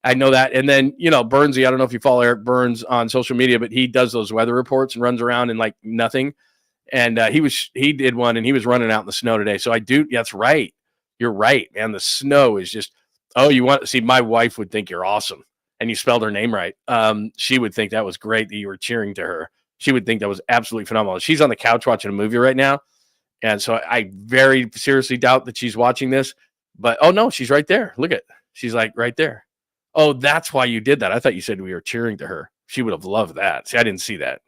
I know that. And then, Burnsy, I don't know if you follow Eric Burns on social media, but he does those weather reports and runs around in like nothing. And he did one and he was running out in the snow today. So that's right. You're right, man. The snow is just, my wife would think you're awesome. And you spelled her name right. She would think that was great that you were cheering to her. She would think that was absolutely phenomenal. She's on the couch watching a movie right now. And so I very seriously doubt that she's watching this. But, oh, no, she's right there. Look at, she's like right there. Oh, that's why you did that. I thought you said we were cheering to her. She would have loved that. See, I didn't see that.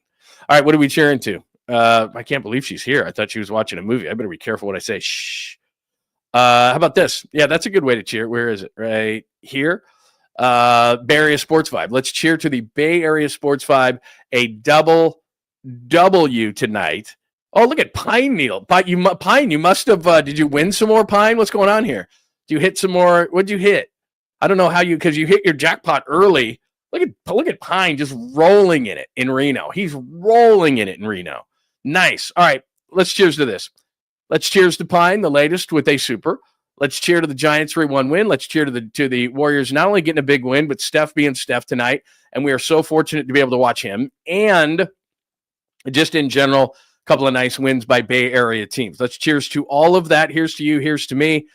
All right, what are we cheering to? I can't believe she's here. I thought she was watching a movie. I better be careful what I say. Shh. How about this? Yeah, that's a good way to cheer. Where is it? Right here. Bay Area Sports Vibe. Let's cheer to the Bay Area Sports Vibe. A double W tonight. Oh, look at Pine Needle. Pine, you must have, did you win some more, Pine? What's going on here? Did you hit some more? What'd you hit? I don't know how because you hit your jackpot early. Look at Pine just rolling in it in Reno. He's rolling in it in Reno. Nice. All right, let's cheers to this. Let's cheers to Pine, the latest with a super. Let's cheer to the Giants 3-1 win. Let's cheer to the Warriors not only getting a big win, but Steph being Steph tonight. And we are so fortunate to be able to watch him. And just in general, a couple of nice wins by Bay Area teams. Let's cheers to all of that. Here's to you. Here's to me.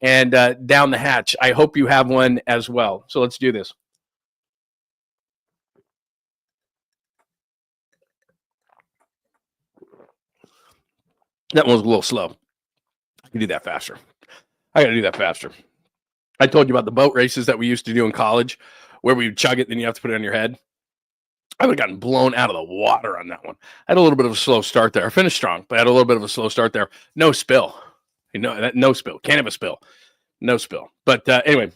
and down the hatch. I hope you have one as well. So let's do this. That one was a little slow. I can do that faster. I got to do that faster. I told you about the boat races that we used to do in college where we would chug it, then you have to put it on your head. I would have gotten blown out of the water on that one. I had a little bit of a slow start there. I finished strong, but I had a little bit of a slow start there. No spill. No spill. Can't have a spill. No spill. But anyway,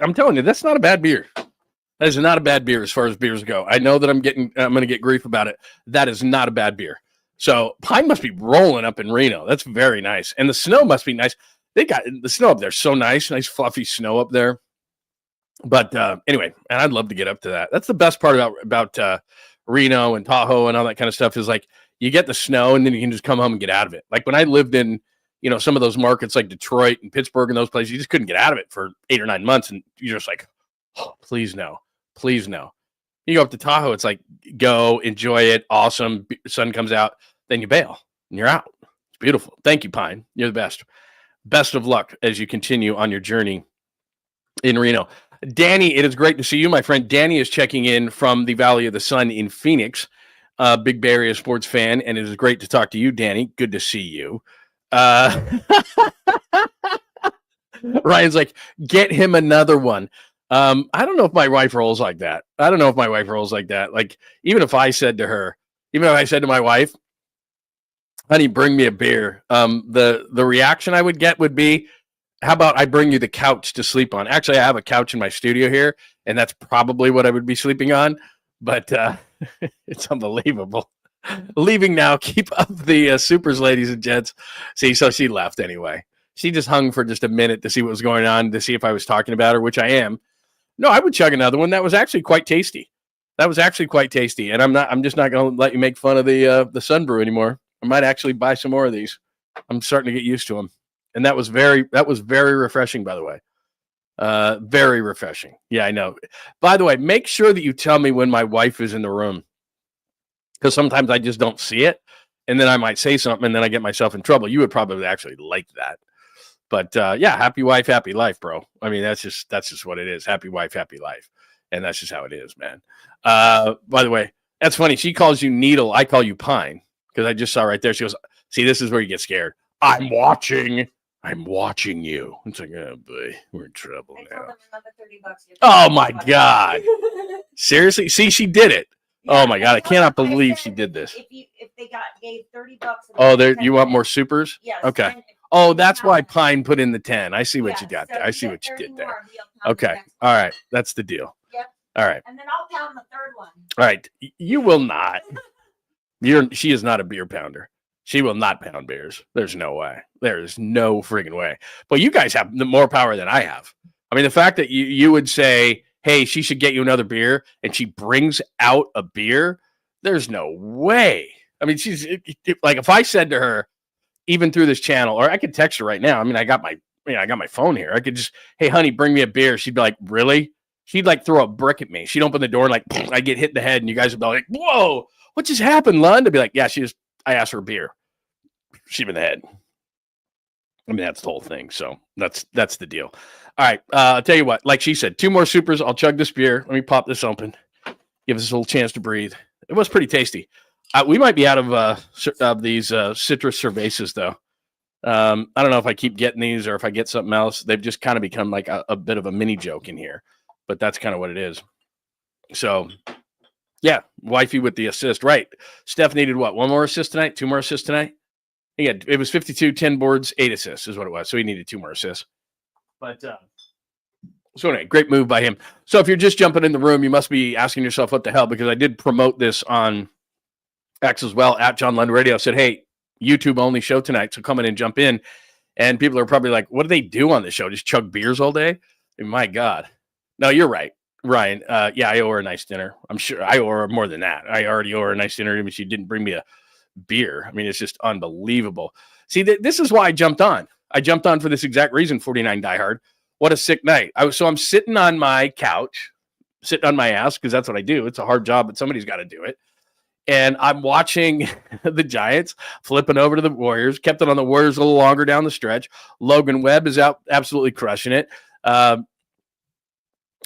I'm telling you, that's not a bad beer. That is not a bad beer as far as beers go. I know that I'm going to get grief about it. That is not a bad beer. So Pine must be rolling up in Reno. That's very nice. And the snow must be nice. They got the snow up there so nice fluffy snow up there. But anyway, and I'd love to get up to that. That's the best part about Reno and Tahoe and all that kind of stuff is like you get the snow and then you can just come home and get out of it. Like when I lived in, some of those markets like Detroit and Pittsburgh and those places, you just couldn't get out of it for 8 or 9 months. And you're just like, oh, please no, please no. You go up to Tahoe, it's like, go, enjoy it. Awesome. Sun comes out, then you bail and you're out. It's beautiful. Thank you, Pine. You're the best. Best of luck as you continue on your journey in Reno. Danny, it is great to see you, my friend. Danny is checking in from the Valley of the Sun in Phoenix, big Bay Area sports fan, and it is great to talk to you, Danny. Good to see you. Ryan's like, get him another one. I don't know if my wife rolls like that. Like, even if I said to my wife, honey, bring me a beer, the reaction I would get would be, how about I bring you the couch to sleep on? Actually, I have a couch in my studio here, and that's probably what I would be sleeping on. But it's unbelievable. Leaving now. Keep up the supers, ladies and gents. See, so she left anyway. She just hung for just a minute to see what was going on, to see if I was talking about her, which I am. No, I would chug another one. That was actually quite tasty. And I'm just not going to let you make fun of the Sun Brew anymore. I might actually buy some more of these. I'm starting to get used to them. And that was very refreshing, by the way. Very refreshing. Yeah, I know. By the way, make sure that you tell me when my wife is in the room, because sometimes I just don't see it, and then I might say something, and then I get myself in trouble. You would probably actually like that. But yeah, happy wife, happy life, bro. I mean, that's just what it is. Happy wife, happy life, and that's just how it is, man. By the way, that's funny. She calls you Needle. I call you Pine, because I just saw right there. She goes, "See, this is where you get scared. I'm watching you." It's like, oh boy, we're in trouble now. Oh my God. Seriously? See, she did it. Yeah, oh my God, I cannot believe she did this. If they gave $30. Oh, there, you want more supers? Yes. Okay. Oh, that's why Pine put in the 10. I see what you got there. I see what you did there. Okay. All right. That's the deal. Yep. All right. And then I'll pound the third one. All right. You will not. She is not a beer pounder. She will not pound beers. There's no way. There is no friggin' way. But you guys have more power than I have. I mean, the fact that you would say, hey, she should get you another beer, and she brings out a beer, there's no way. I mean, she's like, if I said to her, even through this channel, or I could text her right now. I mean, I got my phone here. I could just, hey, honey, bring me a beer. She'd be like, really? She'd like throw a brick at me. She'd open the door and like, I get hit in the head, and you guys would be like, whoa, what just happened, Lund? I'd be like, yeah, I asked for a beer. She'd be in the head. I mean, that's the whole thing. So that's the deal. All right. I'll tell you what, like she said, 2 more supers. I'll chug this beer. Let me pop this open. Give us a little chance to breathe. It was pretty tasty. We might be out of these citrus cervezas, though. I don't know if I keep getting these or if I get something else. They've just kind of become like a bit of a mini joke in here, but that's kind of what it is. So, yeah, wifey with the assist. Right. Steph needed what? 1 more assist tonight? 2 more assists tonight? Yeah, it was 52, 10 boards, 8 assists is what it was. So he needed 2 more assists. But so anyway, great move by him. So if you're just jumping in the room, you must be asking yourself what the hell, because I did promote this on X as well, at John Lund Radio. I said, hey, YouTube only show tonight, so come in and jump in. And people are probably like, what do they do on this show? Just chug beers all day? And my God. No, you're right, Ryan. Yeah, I owe her a nice dinner. I'm sure I owe her more than that. I already owe her a nice dinner, even if she didn't bring me a beer. I mean, it's just unbelievable. See, this is why I jumped on. I jumped on for this exact reason, 49 Diehard. What a sick night. So I'm sitting on my couch, sitting on my ass, because that's what I do. It's a hard job, but somebody's got to do it. And I'm watching the Giants flipping over to the Warriors, kept it on the Warriors a little longer down the stretch. Logan Webb is out absolutely crushing it.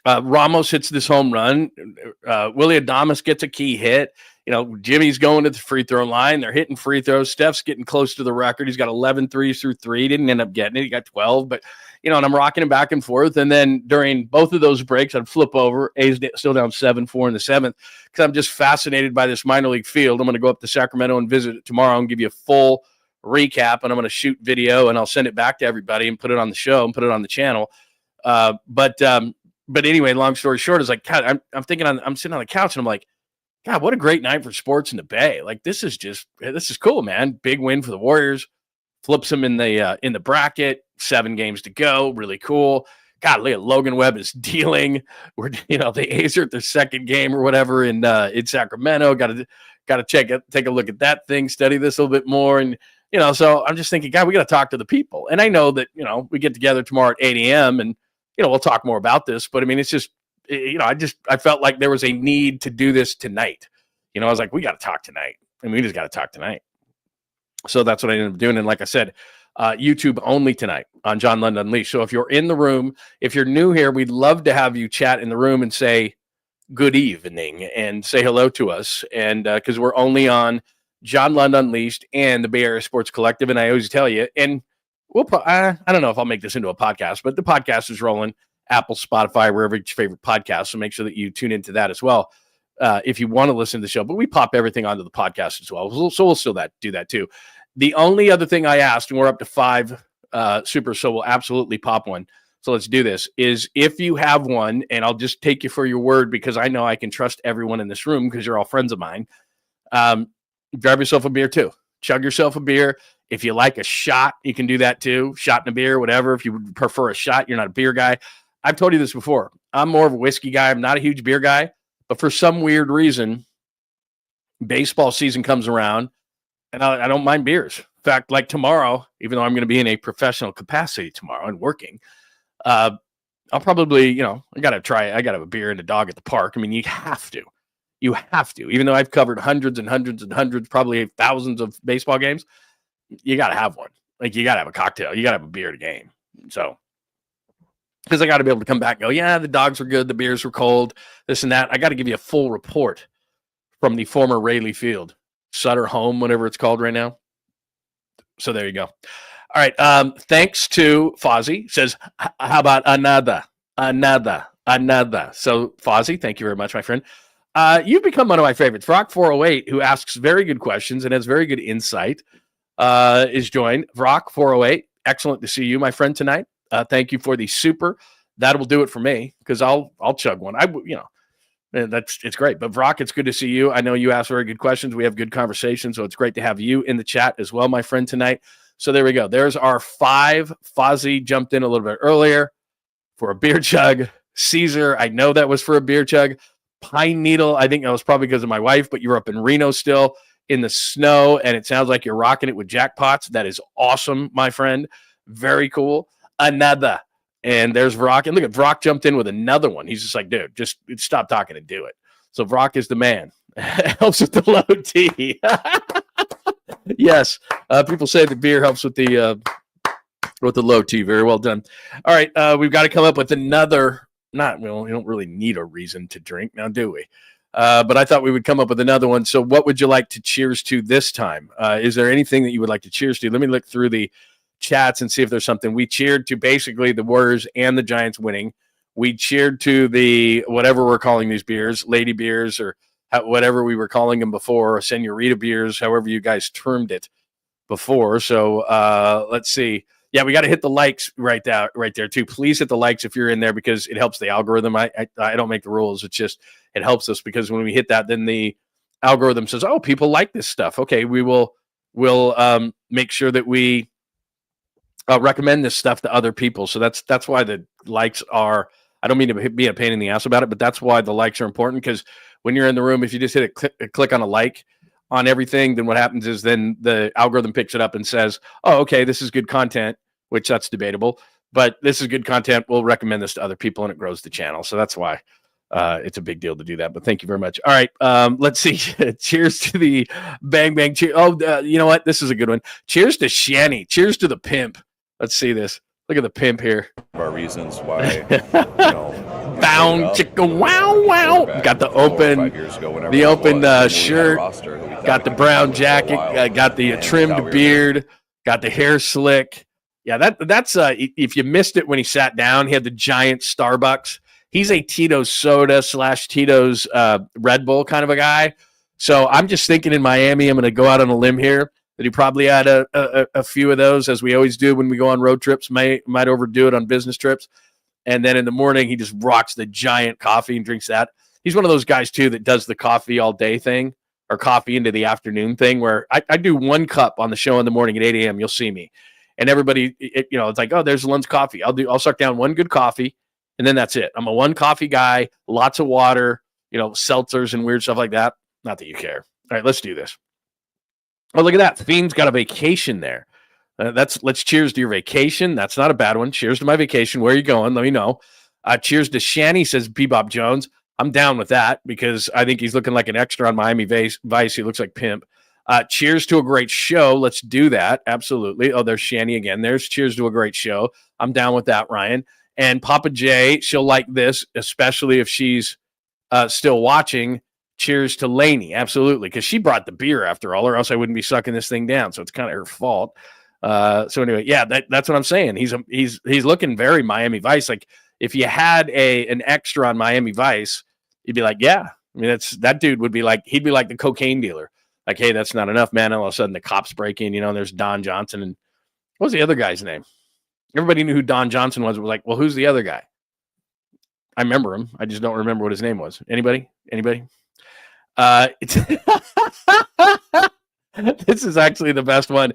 Ramos hits this home run. Willie Adames gets a key hit. Jimmy's going to the free throw line. They're hitting free throws. Steph's getting close to the record. He's got 11 threes through 3. Didn't end up getting it. He got 12, but and I'm rocking him back and forth. And then during both of those breaks, I'd flip over. A's still down 7-4 in the 7th because I'm just fascinated by this minor league field. I'm going to go up to Sacramento and visit it tomorrow and give you a full recap. And I'm going to shoot video and I'll send it back to everybody and put it on the show and put it on the channel. But anyway, long story short, is like, God, I'm thinking I'm sitting on the couch and I'm like, God, what a great night for sports in the Bay. Like, this is cool, man. Big win for the Warriors. Flips them in the bracket. 7 games to go. Really cool. God, look at Logan Webb is dealing. The A's are at their second game or whatever in Sacramento. Got to take a look at that thing, study this a little bit more. And, so I'm just thinking, God, we got to talk to the people. And I know that, we get together tomorrow at 8 a.m. and, we'll talk more about this. But I mean, it's just, I felt like there was a need to do this tonight. I was like, we got to talk tonight. I mean, we just got to talk tonight. So that's what I ended up doing. And like I said, YouTube only tonight on John Lund Unleashed. So if you're in the room, if you're new here, we'd love to have you chat in the room and say good evening and say hello to us. And because we're only on John Lund Unleashed and the Bay Area Sports Collective. And I always tell you, and I don't know if I'll make this into a podcast, but the podcast is rolling. Apple, Spotify, wherever your favorite podcast. So make sure that you tune into that as well if you want to listen to the show. But we pop everything onto the podcast as well. So we'll still do that too. The only other thing I asked, and we're up to 5 super, so we'll absolutely pop one. So let's do this, is if you have one, and I'll just take you for your word because I know I can trust everyone in this room because you're all friends of mine. Grab yourself a beer too. Chug yourself a beer. If you like a shot, you can do that too. Shot in a beer, whatever. If you would prefer a shot, you're not a beer guy. I've told you this before. I'm more of a whiskey guy. I'm not a huge beer guy. But for some weird reason, baseball season comes around, and I don't mind beers. In fact, like tomorrow, even though I'm going to be in a professional capacity tomorrow and working, I'll probably, I got to have a beer and a dog at the park. I mean, you have to. Even though I've covered hundreds and hundreds and hundreds, probably thousands of baseball games, you got to have one. Like, you got to have a cocktail. You got to have a beer at a game. So, because I got to be able to come back and go, yeah, the dogs were good, the beers were cold, this and that. I got to give you a full report from the former Rayleigh Field, Sutter Home, whatever it's called right now. So there you go. All right. Thanks to Fozzie. Says, how about another? So Fozzie, thank you very much, my friend. You've become one of my favorites. Vrock408, who asks very good questions and has very good insight, is joined. Vrock408, excellent to see you, my friend, tonight. Thank you for the super. That will do it for me because I'll chug one. It's great. But Vrock, it's good to see you. I know you ask very good questions. We have good conversations, so it's great to have you in the chat as well, my friend, tonight. So there we go. There's our 5. Fozzie jumped in a little bit earlier for a beer chug. Caesar, I know that was for a beer chug. Pine Needle, I think that was probably because of my wife, but you're up in Reno still in the snow, and it sounds like you're rocking it with jackpots. That is awesome, my friend. Very cool. Another. And there's Vrock. And look at Vrock jumped in with another one. He's just like, dude, just stop talking and do it. So Vrock is the man. Helps with the low T. Yes. People say the beer helps with the low T. Very well done. All right. We've got to come up with another. We don't really need a reason to drink now, do we? But I thought we would come up with another one. So what would you like to cheers to this time? Is there anything that you would like to cheers to? Let me look through the chats and see if there's something. We cheered to basically the Warriors and the Giants winning. We cheered to the whatever we're calling these beers, lady beers or whatever we were calling them before, senorita beers, however you guys termed it before. So let's see. Yeah, we got to hit the likes right there too. Please hit the likes if you're in there because it helps the algorithm. I don't make the rules. It's just it helps us because when we hit that, then the algorithm says, "Oh, people like this stuff." Okay, we'll make sure that we recommend this stuff to other people. So that's why the likes are. I don't mean to be a pain in the ass about it, but that's why the likes are important because when you're in the room, if you just hit a click on a like on everything, then what happens is then the algorithm picks it up and says, "Oh, okay, this is good content." Which that's debatable, but this is good content. We'll recommend this to other people and it grows the channel. So that's why It's a big deal to do that, but thank you very much. All right, let's see. Cheers to the bang bang. You know what? This is a good one. Cheers to Shanny. Cheers to the pimp. Let's see this. Look at the pimp here. Our reasons why, bound chicka wow wow. Got the open, shirt. Got the brown jacket. Got the trimmed beard. Got the hair slick. Yeah, that's if you missed it when he sat down, he had the giant Starbucks. He's a Tito's soda / Tito's Red Bull kind of a guy. So I'm just thinking in Miami, I'm going to go out on a limb here that he probably had a few of those, as we always do when we go on road trips. Might overdo it on business trips. And then in the morning, he just rocks the giant coffee and drinks that. He's one of those guys, too, that does the coffee all day thing or coffee into the afternoon thing, where I do 1 cup on the show in the morning at 8 a.m. You'll see me. And everybody, it's like, oh, there's Lund's coffee. I'll suck down 1 good coffee. And then that's it. I'm a 1 coffee guy, lots of water, seltzers and weird stuff like that. Not that you care. All right, let's do this. Oh, look at that. Fiend's got a vacation there. Let's cheers to your vacation. That's not a bad one. Cheers to my vacation. Where are you going? Let me know. Cheers to Shanny, says Bebop Jones. I'm down with that because I think he's looking like an extra on Miami Vice. He looks like pimp. Cheers to a great show. Let's do that. Absolutely. Oh, there's Shanny again. There's cheers to a great show. I'm down with that, Ryan. And Papa J, she'll like this, especially if she's still watching. Cheers to Lainey. Absolutely. Because she brought the beer after all, or else I wouldn't be sucking this thing down. So it's kind of her fault. So anyway, yeah, that's what I'm saying. He's looking very Miami Vice. Like if you had an extra on Miami Vice, you'd be like, yeah. I mean, that dude would be like, he'd be like the cocaine dealer. Like, hey, that's not enough, man. And all of a sudden the cops break in, there's Don Johnson. And what was the other guy's name? Everybody knew who Don Johnson was. We're like, well, who's the other guy? I remember him. I just don't remember what his name was. Anybody? This is actually the best one.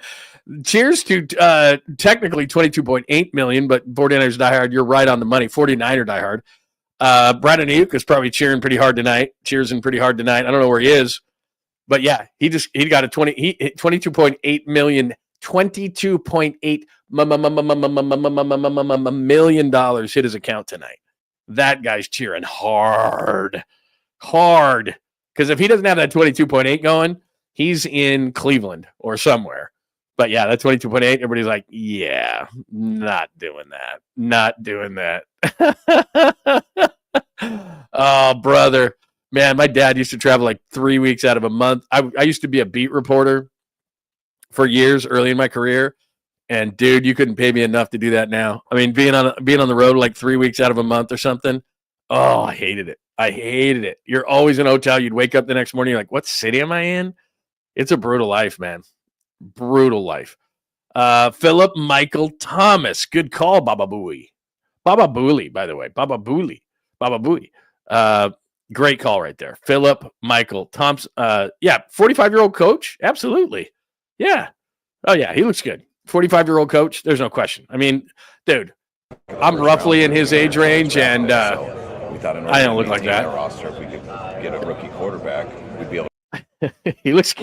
Cheers to technically 22.8 million, but 49ers diehard. You're right on the money. 49er diehard. Brandon Ayuk is probably cheering pretty hard tonight. Cheersing pretty hard tonight. I don't know where he is, but yeah, he got a 22.8 million. $22.8 million hit his account tonight. That guy's cheering hard. Because if he doesn't have that 22.8 going, he's in Cleveland or somewhere. But yeah, that 22.8, everybody's like, yeah, not doing that. Oh, brother. Man, my dad used to travel like 3 weeks out of a month. I used to be a beat reporter for years early in my career. And dude, you couldn't pay me enough to do that now. I mean, being on the road like 3 weeks out of a month or something. Oh, I hated it. You're always in a hotel. You'd wake up the next morning. You're like, what city am I in? It's a brutal life, man. Brutal life. Philip Michael Thomas. Good call, Baba Booey. Baba Booley, by the way. Baba Booey. Great call right there. Philip Michael Thompson. 45-year-old coach. Absolutely. Yeah. Oh, yeah. He looks good. 45-year-old coach. There's no question. I mean, dude, I'm roughly in his age range, and I don't look like that. Roster, if we could get a rookie quarterback, we'd be able to. He looks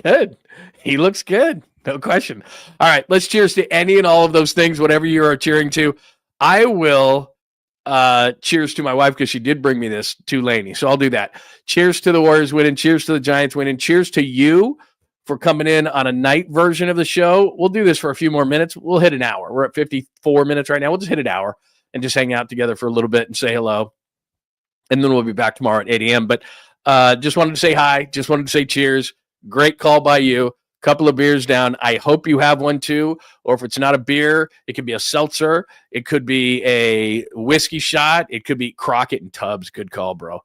good. No question. All right. Let's cheers to any and all of those things, whatever you are cheering to. I will cheers to my wife because she did bring me this to Laney. So I'll do that. Cheers to the Warriors winning. Cheers to the Giants winning. Cheers to you for coming in on a night version of the show. We'll do this for a few more minutes. We'll hit an hour. We're at 54 minutes right now. We'll just hit an hour and just hang out together for a little bit and say hello. And then we'll be back tomorrow at 8 a.m. But just wanted to say hi. Just wanted to say cheers. Great call by you. Couple of beers down. I hope you have one too. Or if it's not a beer, it could be a seltzer. It could be a whiskey shot. It could be Crockett and Tubbs. Good call, bro.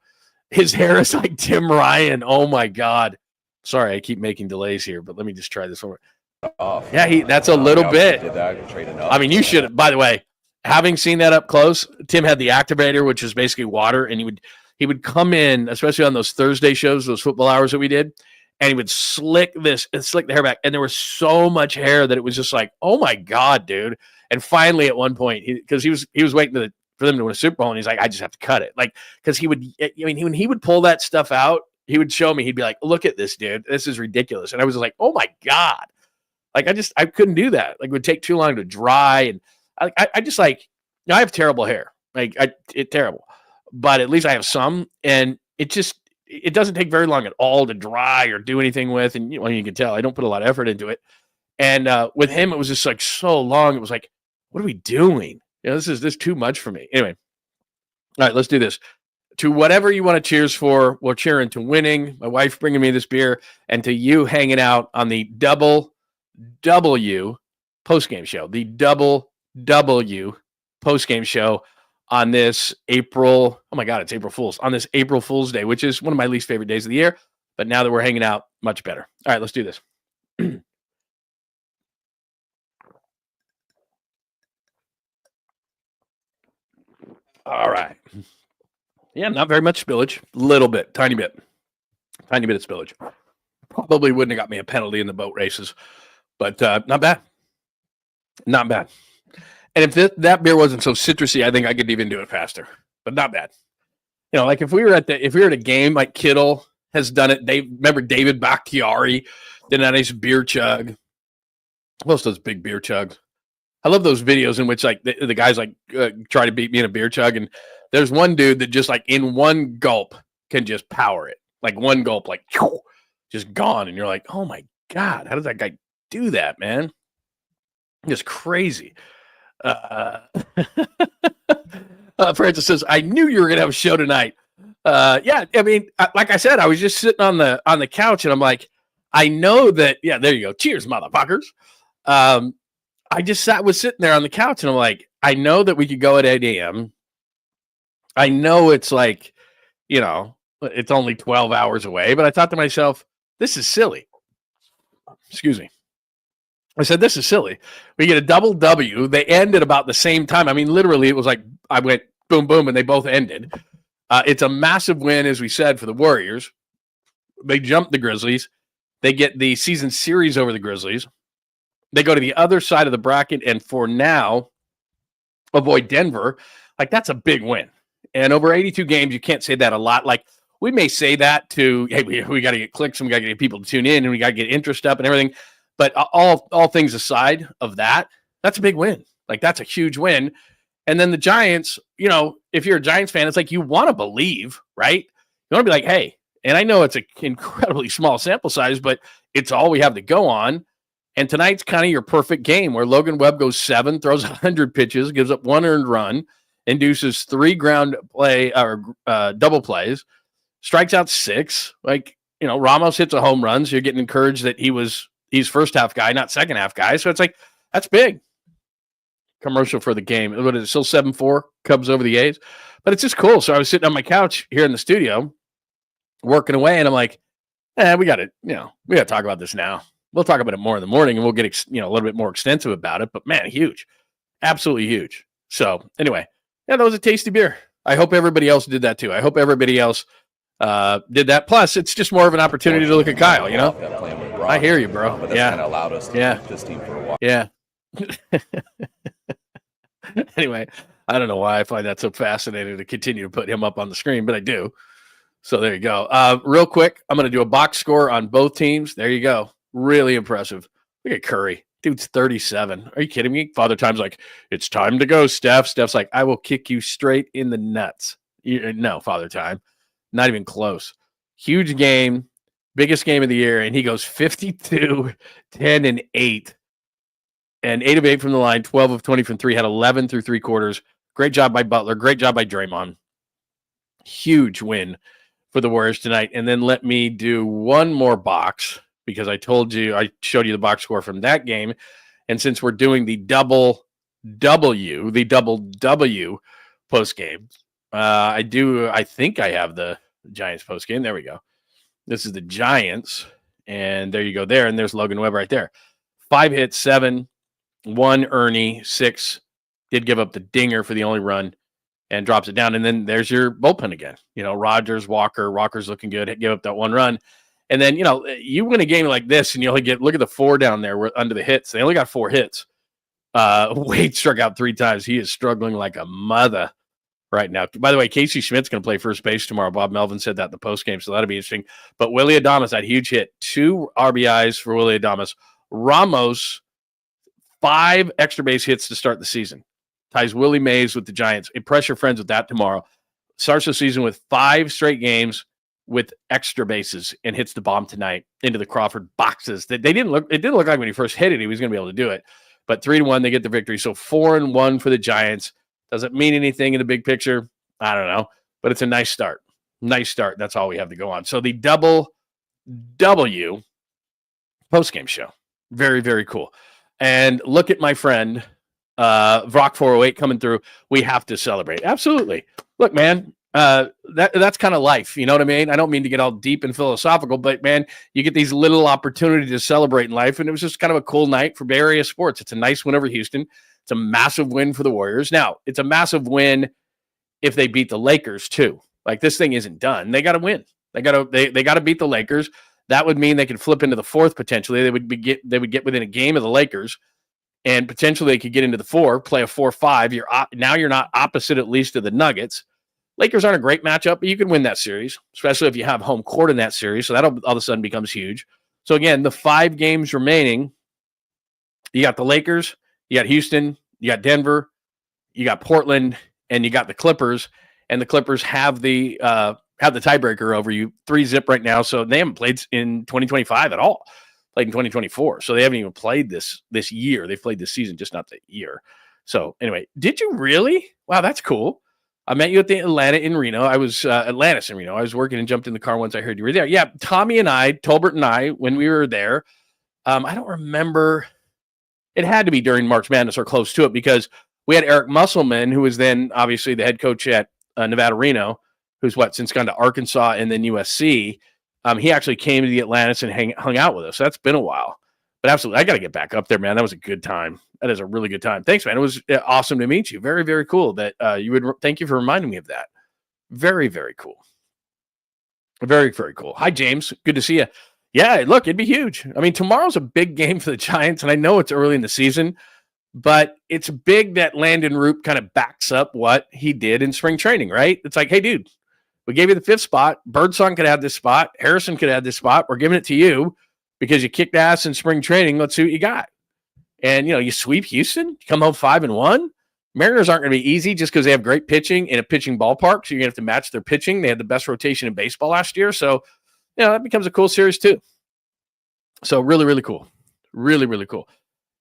His hair is like Tim Ryan. Oh my God. Sorry, I keep making delays here, but let me just try this one. Yeah, that's a little bit. I mean, you should, by the way, having seen that up close, Tim had the activator, which is basically water, and he would come in, especially on those Thursday shows, those football hours that we did, and he would slick the hair back, and there was so much hair that it was just like, oh my God, dude. And finally, at one point, because he was waiting for them to win a Super Bowl, and he's like, I just have to cut it, like, because when he would pull that stuff out, he would show me. He'd be like, look at this, dude. This is ridiculous. And I was like, oh my God. Like, I couldn't do that. Like, it would take too long to dry. And I just like, I have terrible hair. Like, terrible. but at least I have some, and it doesn't take very long at all to dry or do anything with. And you can tell I don't put a lot of effort into it. And with him, it was just like so long. It was like, what are we doing? This is too much for me. Anyway, all right, let's do this. To whatever you want to cheers for, we're cheering to winning, my wife bringing me this beer, and to you hanging out on the Double W postgame show, the Double W postgame show on this April. Oh my God, it's April Fool's. On this April Fool's Day, which is one of my least favorite days of the year. But now that we're hanging out, much better. All right, let's do this. All right. Yeah, not very much spillage. Little bit, tiny bit of spillage. Probably wouldn't have got me a penalty in the boat races, but not bad. Not bad. And if that beer wasn't so citrusy, I think I could even do it faster, but not bad. Like if we were at a game, like Kittle has done it. Remember David Bakhtiari did a nice beer chug. Most of those big beer chugs. I love those videos in which like the guys like try to beat me in a beer chug, and there's one dude that just like in one gulp can just power it. Like one gulp, like just gone, and you're like, oh my God, how does that guy do that, man? Just crazy. Francis says, I knew you were gonna have a show tonight. Yeah, I mean, like I said, I was just sitting on the couch, and I'm like, I know that. Yeah, there you go. Cheers, motherfuckers. I just was sitting there on the couch, and I'm like, I know that we could go at 8 a.m. I know it's like, it's only 12 hours away, but I thought to myself, this is silly. Excuse me. I said, this is silly. We get a double W. They end at about the same time. I mean, literally, it was like I went boom, boom, and they both ended. It's a massive win, as we said, for the Warriors. They jumped the Grizzlies. They get the season series over the Grizzlies. They go to the other side of the bracket, and for now, avoid Denver. Like, that's a big win. And over 82 games, you can't say that a lot. Like, we may say that to, hey, we got to get clicks, and we got to get people to tune in, and we got to get interest up and everything. But all things aside of that, that's a big win. Like, that's a huge win. And then the Giants, if you're a Giants fan, it's like you want to believe, right? You want to be like, hey, and I know it's an incredibly small sample size, but it's all we have to go on. And tonight's kind of your perfect game where Logan Webb goes 7, throws 100 pitches, gives up 1 earned run, induces 3 ground play or double plays, strikes out 6. Like, Ramos hits a home run, so you're getting encouraged that he's first half guy, not second half guy. So it's like, that's big. Commercial for the game. What is it? Still 7-4 Cubs over the A's. But it's just cool. So I was sitting on my couch here in the studio working away, and I'm like, we got to talk about this now. We'll talk about it more in the morning, and we'll get a little bit more extensive about it. But man, huge, absolutely huge. So anyway, that was a tasty beer. I hope everybody else did that too. I hope everybody else did that. Plus, it's just more of an opportunity to look at Kyle. I hear you, bro. But that's kind of allowed us to keep this team for a while. Yeah. Anyway, I don't know why I find that so fascinating to continue to put him up on the screen, but I do. So there you go. Real quick, I'm going to do a box score on both teams. There you go. Really impressive. Look at Curry. Dude's 37. Are you kidding me? Father Time's like, it's time to go, Steph. Steph's like, I will kick you straight in the nuts. No, Father Time. Not even close. Huge game. Biggest game of the year. And he goes 52, 10, and 8. And 8 of 8 from the line, 12 of 20 from 3, had 11 through 3 quarters. Great job by Butler. Great job by Draymond. Huge win for the Warriors tonight. And then let me do one more box, because I showed you the box score from that game. And since we're doing the double W post game, I think I have the Giants post game. There we go. This is the Giants. And there you go there. And there's Logan Webb right there. 5 hits, 7, 1 Ernie, 6. Did give up the dinger for the only run and drops it down. And then there's your bullpen again. Rogers, Walker's looking good. Give up that 1 run. And then, you win a game like this and you only look at the 4 down there under the hits. They only got 4 hits. Wade struck out 3 times. He is struggling like a mother right now. By the way, Casey Schmidt's going to play first base tomorrow. Bob Melvin said that in the postgame, so that'll be interesting. But Willy Adames, that huge hit. 2 RBIs for Willy Adames. Ramos, 5 extra base hits to start the season. Ties Willie Mays with the Giants. Impress your friends with that tomorrow. starts the season with 5 straight games with extra bases and hits the bomb tonight into the Crawford boxes. It didn't look like when he first hit it, he was going to be able to do it. But 3-1, they get the victory. So 4-1 for the Giants. Doesn't mean anything in the big picture. I don't know. But it's a nice start. Nice start. That's all we have to go on. So the double W postgame show. Very, very cool. And look at my friend, Vrock 408 coming through. We have to celebrate. Absolutely. Look, man, that's kind of life. You know what I mean? I don't mean to get all deep and philosophical, but man, you get these little opportunities to celebrate in life. And it was just kind of a cool night for Bay Area sports. It's a nice win over Houston. It's a massive win for the Warriors. Now, it's a massive win if they beat the Lakers too. Like, this thing isn't done. They got to win. They got to beat the Lakers. That would mean they could flip into the 4th potentially. They would get within a game of the Lakers, and potentially they could get into the 4, play a 4-5. You're not opposite at least of the Nuggets. Lakers aren't a great matchup, but you can win that series, especially if you have home court in that series. So that all of a sudden becomes huge. So again, the 5 games remaining, you got the Lakers, you got Houston, you got Denver, you got Portland, and you got the Clippers. And the Clippers have the tiebreaker over you, 3-0 right now. So they haven't played in 2025 at all. Played in 2024. So they haven't even played this year. They've played this season, just not the year. So anyway, did you really? Wow, that's cool. I met you at the Atlantis in Reno. I was working and jumped in the car once I heard you were there. Yeah, Tommy and I, Tolbert and I, when we were there, I don't remember. It had to be during March Madness or close to it, because we had Eric Musselman, who was then obviously the head coach at Nevada Reno, who's since gone to Arkansas and then USC. He actually came to the Atlantis and hung out with us. So that's been a while. But absolutely, I got to get back up there, man. That was a good time. That is a really good time. Thanks, man. It was awesome to meet you. Very, very cool that you would. Thank you for reminding me of that. Very, very cool. Very, very cool. Hi, James. Good to see you. Yeah, look, it'd be huge. I mean, tomorrow's a big game for the Giants, and I know it's early in the season, but it's big that Landon Roop kind of backs up what he did in spring training, right? It's like, hey, dude, we gave you the 5th spot. Birdsong could have this spot. Harrison could have this spot. We're giving it to you because you kicked ass in spring training. Let's see what you got. And, you sweep Houston, you come home 5-1. Mariners aren't going to be easy just because they have great pitching in a pitching ballpark. So you're going to have to match their pitching. They had the best rotation in baseball last year. So, that becomes a cool series too. So really, really cool. Really, really cool.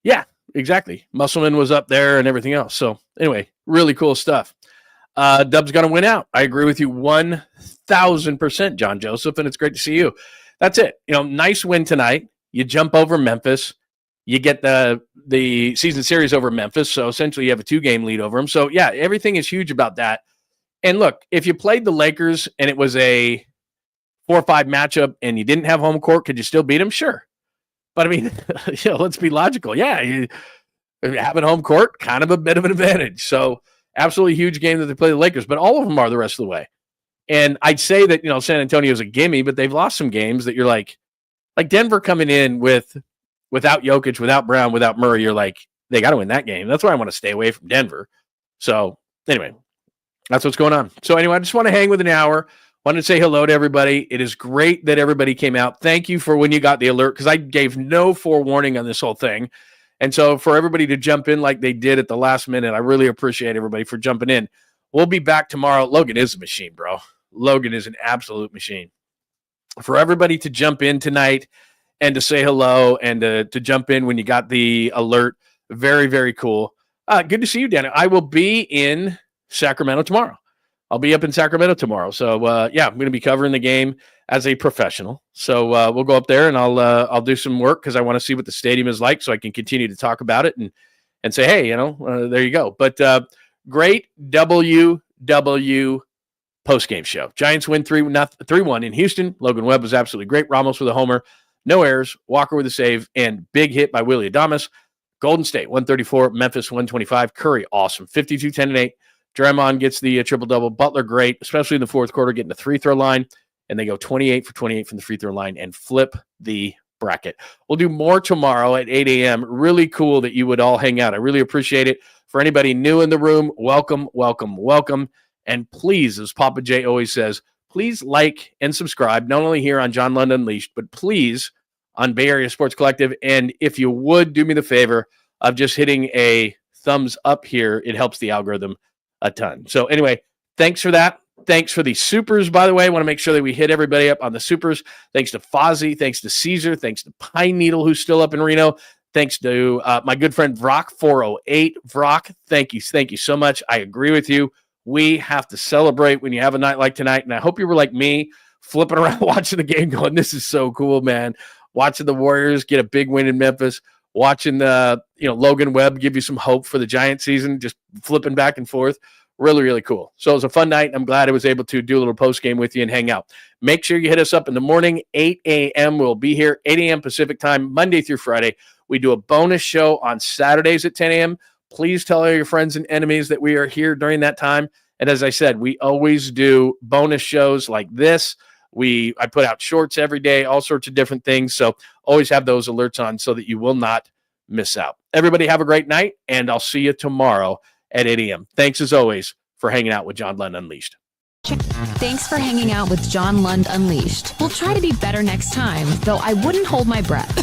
Yeah, exactly. Musselman was up there and everything else. So anyway, really cool stuff. Dub's going to win out. I agree with you 1,000%, John Joseph, and it's great to see you. That's it. Nice win tonight. You jump over Memphis. You get the season series over Memphis. So essentially you have a 2-game lead over them. So yeah, everything is huge about that. And look, if you played the Lakers and it was a 4-5 matchup and you didn't have home court, could you still beat them? Sure. But I mean, let's be logical. Yeah, you having home court, kind of a bit of an advantage. So absolutely huge game that they play the Lakers, but all of them are the rest of the way. And I'd say that, San Antonio's a gimme, but they've lost some games that you're like Denver coming in without Jokic, without Brown, without Murray, you're like, they got to win that game. That's why I want to stay away from Denver. So anyway, that's what's going on. So anyway, I just want to hang with an hour. Wanted to say hello to everybody. It is great that everybody came out. Thank you for when you got the alert, because I gave no forewarning on this whole thing. And so for everybody to jump in like they did at the last minute, I really appreciate everybody for jumping in. We'll be back tomorrow. Logan is a machine, bro. Logan is an absolute machine. For everybody to jump in tonight and to say hello and to jump in when you got the alert, very, very cool. Good to see you, Daniel. I will be in Sacramento tomorrow. I'll be up in Sacramento tomorrow. So, I'm going to be covering the game as a professional. So we'll go up there and I'll do some work because I want to see what the stadium is like so I can continue to talk about it and say, hey, there you go. But great WW post-game show. Giants win 3-1 in Houston. Logan Webb was absolutely great. Ramos with a homer, no errors, Walker with a save, and big hit by Willie Adames. Golden State, 134, Memphis, 125. Curry, awesome, 52, 10, and 8. DRAYMOND gets the triple-double. Butler, great, especially in the fourth quarter, getting the free-throw line, and they go 28 for 28 from the free-throw line and flip the bracket. We'll do more tomorrow at 8 a.m. Really cool that you would all hang out. I really appreciate it. For anybody new in the room, welcome, welcome, welcome. And please, as Papa J always says, please like and subscribe, not only here on John Lund Unleashed, but please on Bay Area Sports Collective. And if you would do me the favor of just hitting a thumbs up here, it helps the algorithm a ton. So anyway, thanks for that. Thanks for the supers, by the way. I want to make sure that we hit everybody up on the supers. Thanks to Fozzie. Thanks to Caesar. Thanks to Pine Needle, who's still up in Reno. Thanks to my good friend Vrock408. Vrock, thank you. Thank you so much. I agree with you. We have to celebrate when you have a night like tonight. And I hope you were like me, flipping around watching the game going, this is so cool, man. Watching the Warriors get a big win in Memphis. Watching the Logan Webb give you some hope for the Giant season, just flipping back and forth. Really, really cool. So it was a fun night. I'm glad I was able to do a little post game with you and hang out. Make sure you hit us up in the morning, 8 a.m. We'll be here, 8 a.m. Pacific time, Monday through Friday. We do a bonus show on Saturdays at 10 a.m. Please tell all your friends and enemies that we are here during that time. And as I said, we always do bonus shows like this. I put out shorts every day, all sorts of different things. So always have those alerts on so that you will not miss out. Everybody have a great night, and I'll see you tomorrow at 8 a.m. Thanks as always for hanging out with John Lund Unleashed. Thanks for hanging out with John Lund Unleashed. We'll try to be better next time, though I wouldn't hold my breath.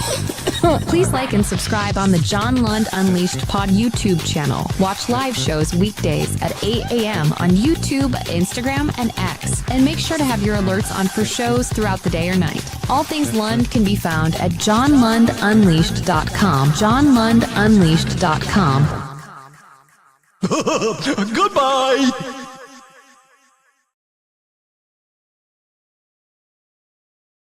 Please like and subscribe on the John Lund Unleashed Pod YouTube channel. Watch live shows weekdays at 8 a.m. on YouTube, Instagram, and X. And make sure to have your alerts on for shows throughout the day or night. All things Lund can be found at johnlundunleashed.com. johnlundunleashed.com. Goodbye!